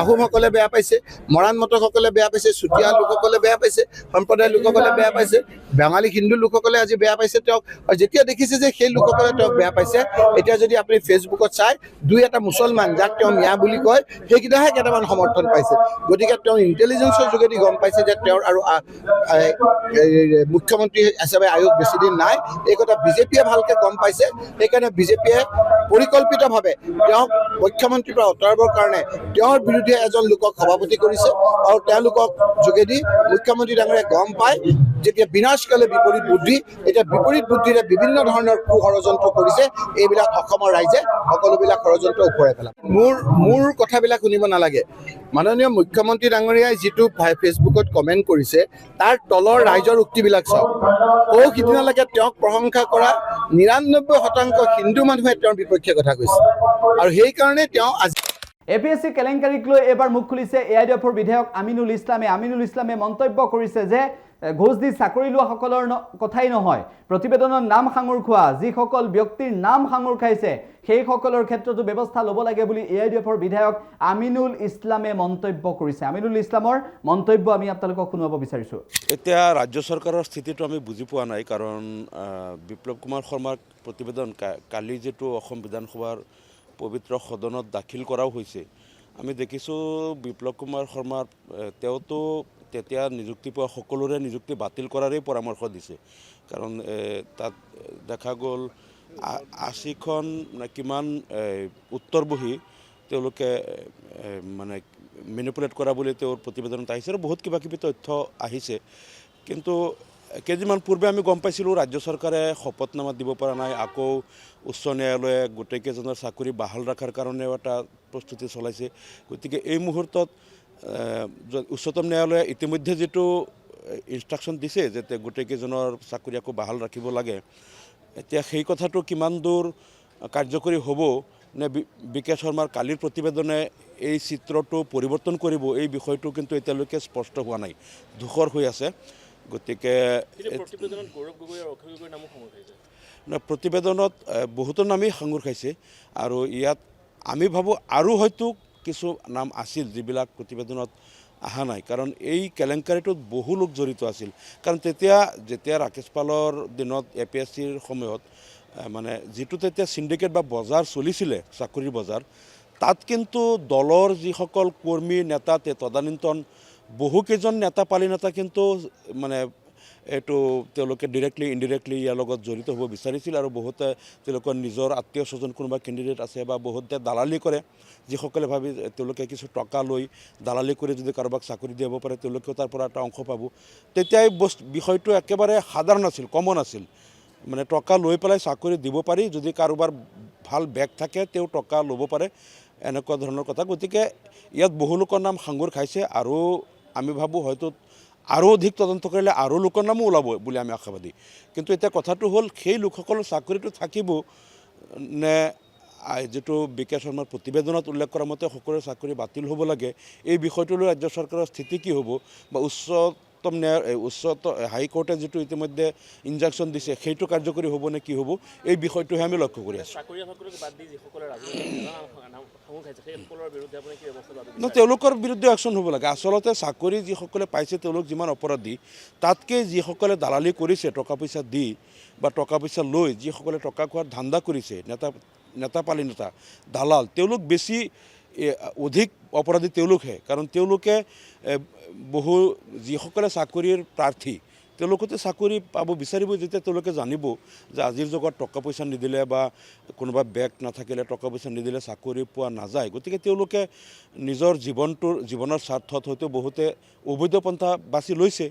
আহোমসকলে বেয়া পাইছে, মৰাণ মটকসকলে বেয়া পাইছে, চুতীয়া লোকসকলে বেয়া পাইছে, সম্প্ৰদায়ৰ লোকসকলে বেয়া পাইছে, বাঙালী হিন্দু লোকসকলে আজি বেয়া পাইছে তেওঁক। আৰু যেতিয়া দেখিছে যে সেই লোকসকলে তেওঁক বেয়া পাইছে, এতিয়া যদি আপুনি ফেচবুকত চাই দুই এটা মুছলমান যাক তেওঁ মিয়া বুলি কয় সেইকেইটাহে কেইটামান সমৰ্থন পাইছে। গতিকে তেওঁ ইণ্টেলিজেন্সৰ যোগেদি গম পাইছে যে তেওঁৰ আৰু মুখ্যমন্ত্ৰী হিচাপে আয়োগ বেছি দিন নাই। এই কথা বিজেপিয়ে ভালকে গম পাইছে। সেইকাৰণে বিজেপিয়ে পৰিকল্পিতভাৱে তেওঁক মুখ্যমন্ত্ৰীৰ পৰা আঁতৰাবৰ কাৰণে তেওঁৰ বিৰুদ্ধে এজন লোকক সভাপতি কৰিছে, আৰু তেওঁলোকক যোগেদি মুখ্যমন্ত্ৰী ডাঙৰীয়াই গম পায় যেতিয়া বিনাশকালে বিপৰীত বুদ্ধি, এতিয়া বিপৰীত বুদ্ধিৰে বিভিন্ন ধৰণৰ ষড়যন্ত্ৰ কৰিছে। এইবিলাক অসমৰ ৰাইজে সকলোবিলাক ষড়যন্ত্ৰ ওপৰাই পেলাব। মোৰ কথাবিলাক শুনিব নালাগে। মাননীয় মুখ্যমন্ত্ৰী ডাঙৰীয়াই যিটো ফেচবুকত কমেণ্ট কৰিছে তাৰ তলৰ ৰাইজৰ উক্তিবিলাক চাওক। সিদিনালৈকে তেওঁক প্ৰশংসা কৰা ৯৯% হিন্দু মানুহে তেওঁৰ বিপক্ষে কথা কৈছে, আৰু সেইকাৰণে তেওঁ আজি APSC কেলেংকাৰীক লৈ এবাৰ মুখ খুলিছে AIDFৰ বিধায়ক আমিনুল ইছলামে। আমিনুল ইছলামে মন্তব্য কৰিছে যে ঘোষ দি চাকৰি লোৱাসকলৰ কথাই নহয়, প্ৰতিবেদনৰ নাম সাঙুৰ খোৱা যিসকল ব্যক্তিৰ নাম সাঙুৰ খাইছে সেইসকলৰ ক্ষেত্ৰতো ব্যৱস্থা ল'ব লাগে বুলি AIDFৰ বিধায়ক আমিনুল ইছলামে মন্তব্য কৰিছে। আমিনুল ইছলামৰ মন্তব্য আমি আপোনালোকক শুনাব বিচাৰিছোঁ। এতিয়া ৰাজ্য চৰকাৰৰ স্থিতিটো আমি বুজি পোৱা নাই, কাৰণ বিপ্লৱ কুমাৰ শৰ্মাৰ প্ৰতিবেদন কালি যিটো অসম বিধানসভাৰ পবিত্ৰ সদনত দাখিল কৰাও হৈছে, আমি দেখিছোঁ বিপ্লৱ কুমাৰ শৰ্মাৰ তেওঁতো তেতিয়া নিযুক্তি পোৱা সকলোৰে নিযুক্তি বাতিল কৰাৰেই পৰামৰ্শ দিছে। কাৰণ তাত দেখা গ'ল ৮০খন কিমান উত্তৰ বহি তেওঁলোকে মানে মেনিপুলেট কৰা বুলি তেওঁৰ প্ৰতিবেদনত আহিছে, আৰু বহুত কিবা কিবি তথ্য আহিছে। কিন্তু কেইদিনমান পূৰ্বে আমি গম পাইছিলোঁ ৰাজ্য চৰকাৰে শপতনামা দিব পৰা নাই, আকৌ উচ্চ ন্যায়ালয়ে গোটেইকেইজনৰ চাকৰি বাহাল ৰখাৰ কাৰণেও এটা প্ৰস্তুতি চলাইছে। গতিকে এই মুহূৰ্তত উচ্চতম ন্যায়ালয়ে ইতিমধ্যে যিটো ইনষ্ট্ৰাকশ্যন দিছে যে গোটেইকেইজনৰ চাকৰি আকৌ বাহাল ৰাখিব লাগে, এতিয়া সেই কথাটো কিমান দূৰ কাৰ্যকৰী হ'ব নে বিকে শৰ্মাৰ কালিৰ প্ৰতিবেদনে এই চিত্ৰটো পৰিৱৰ্তন কৰিব, এই বিষয়টো কিন্তু এতিয়ালৈকে স্পষ্ট হোৱা নাই, ধূসৰ হৈ আছে। গতিকে প্ৰতিবেদনত বহুতো নামেই সাঙুৰ খাইছে আৰু ইয়াত আমি ভাবোঁ আৰু হয়তো কিছু নাম আছিল যিবিলাক প্ৰতিবেদনত অহা নাই, কাৰণ এই কেলেংকাৰীটোত বহু লোক জড়িত আছিল। কাৰণ যেতিয়া ৰাকেশ পালৰ দিনত APSCৰ সময়ত মানে যিটো তেতিয়া চিণ্ডিকেট বা বজাৰ চলিছিলে, চাকৰিৰ বজাৰ, তাত কিন্তু দলৰ যিসকল কৰ্মী নেতা তদানীন্তন বহুকেইজন নেতা পালি নেতা কিন্তু মানে এইটো তেওঁলোকে ডিৰেক্টলি ইনডিৰেক্টলি ইয়াৰ লগত জড়িত হ'ব বিচাৰিছিল আৰু বহুতে তেওঁলোকৰ নিজৰ আত্মীয় স্বজন কোনোবা কেণ্ডিডেট আছে বা বহুতে দালালি কৰে, যিসকলে ভাবি তেওঁলোকে কিছু টকা লৈ দালালি কৰি যদি কাৰোবাক চাকৰি দিব পাৰে তেওঁলোকেও তাৰ পৰা এটা অংশ পাব। তেতিয়া এই বিষয়টো একেবাৰে সাধাৰণ আছিল, কমন আছিল, মানে টকা লৈ পেলাই চাকৰি দিব পাৰি, যদি কাৰোবাৰ ভাল বেগ থাকে তেওঁ টকা ল'ব পাৰে, এনেকুৱা ধৰণৰ কথা। গতিকে ইয়াত বহু লোকৰ নাম সাঙুৰ খাইছে আৰু আমি ভাবোঁ হয়তো আৰু অধিক তদন্ত কৰিলে আৰু লোকৰ নামো ওলাব বুলি আমি আশাবাদী। কিন্তু এতিয়া কথাটো হ'ল সেই লোকসকলৰ চাকৰিটো থাকিব নে যিটো বিকে শৰ্মাৰ প্ৰতিবেদনত উল্লেখ কৰা মতে সকলোৰে চাকৰি বাতিল হ'ব লাগে, এই বিষয়টো লৈ ৰাজ্য চৰকাৰৰ স্থিতি কি হ'ব বা উচ্চতম হাইকোৰ্টে যিটো ইতিমধ্যে ইনজাংশ্যন দিছে সেইটো কাৰ্যকৰী হ'ব নে কি হ'ব, এই বিষয়টোহে আমি লক্ষ্য কৰি আছোঁ। তেওঁলোকৰ বিৰুদ্ধে একশ্যন হ'ব লাগে। আচলতে চাকৰি যিসকলে পাইছে তেওঁলোক যিমান অপৰাধী, তাতকৈ যিসকলে দালালি কৰিছে টকা পইচা দি বা টকা পইচা লৈ যিসকলে টকা খোৱাৰ ধান্দা কৰিছে, নেতা পালি নেতা দালাল, তেওঁলোক বেছি অধিক অপৰাধী তেওঁলোকহে। কাৰণ তেওঁলোকে বহু যিসকলে চাকৰিৰ প্ৰাৰ্থী তেওঁলোকতে চাকৰি পাব বিচাৰিব, যেতিয়া তেওঁলোকে জানিব যে আজিৰ যুগত টকা পইচা নিদিলে বা কোনোবা বেগ নাথাকিলে টকা পইচা নিদিলে চাকৰি পোৱা নাযায়। গতিকে তেওঁলোকে নিজৰ জীৱনৰ স্বাৰ্থত হয়তো বহুতে অবৈধ পন্থা বাছি লৈছে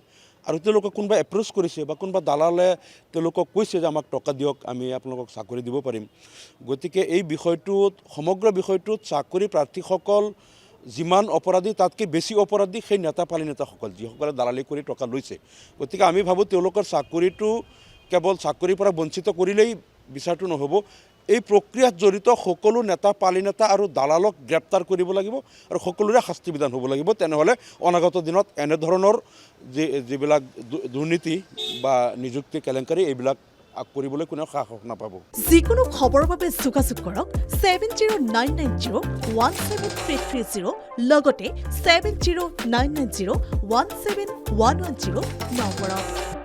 আৰু তেওঁলোকক কোনোবা এপ্ৰ'চ কৰিছে বা কোনোবা দালালে তেওঁলোকক কৈছে যে আমাক টকা দিয়ক, আমি আপোনালোকক চাকৰি দিব পাৰিম। গতিকে এই বিষয়টোত সমগ্ৰ বিষয়টোত চাকৰি প্ৰাৰ্থীসকল যিমান অপৰাধী তাতকৈ বেছি অপৰাধী সেই নেতা পালি নেতাসকল, যিসকলে দালালি কৰি টকা লৈছে। গতিকে আমি ভাবোঁ তেওঁলোকৰ চাকৰিটো কেৱল চাকৰিৰ পৰা বঞ্চিত কৰিলেই বিচাৰটো নহ'ব, এই প্ৰক্ৰিয়াত জড়িত সকলো নেতা পালি নেতা আৰু দালালক গ্ৰেপ্তাৰ কৰিব লাগিব আৰু সকলোৰে শাস্তি বিধান হ'ব লাগিব। তেনেহ'লে অনাগত দিনত এনেধৰণৰ যিবিলাক দুৰ্নীতি বা নিযুক্তি কেলেংকাৰী এইবিলাক কৰিবলৈ কোনেও সাহস নাপাব। যিকোনো খবৰৰ বাবে যোগাযোগ কৰক 7099017330 লগতে 7099017110 নম্বৰত।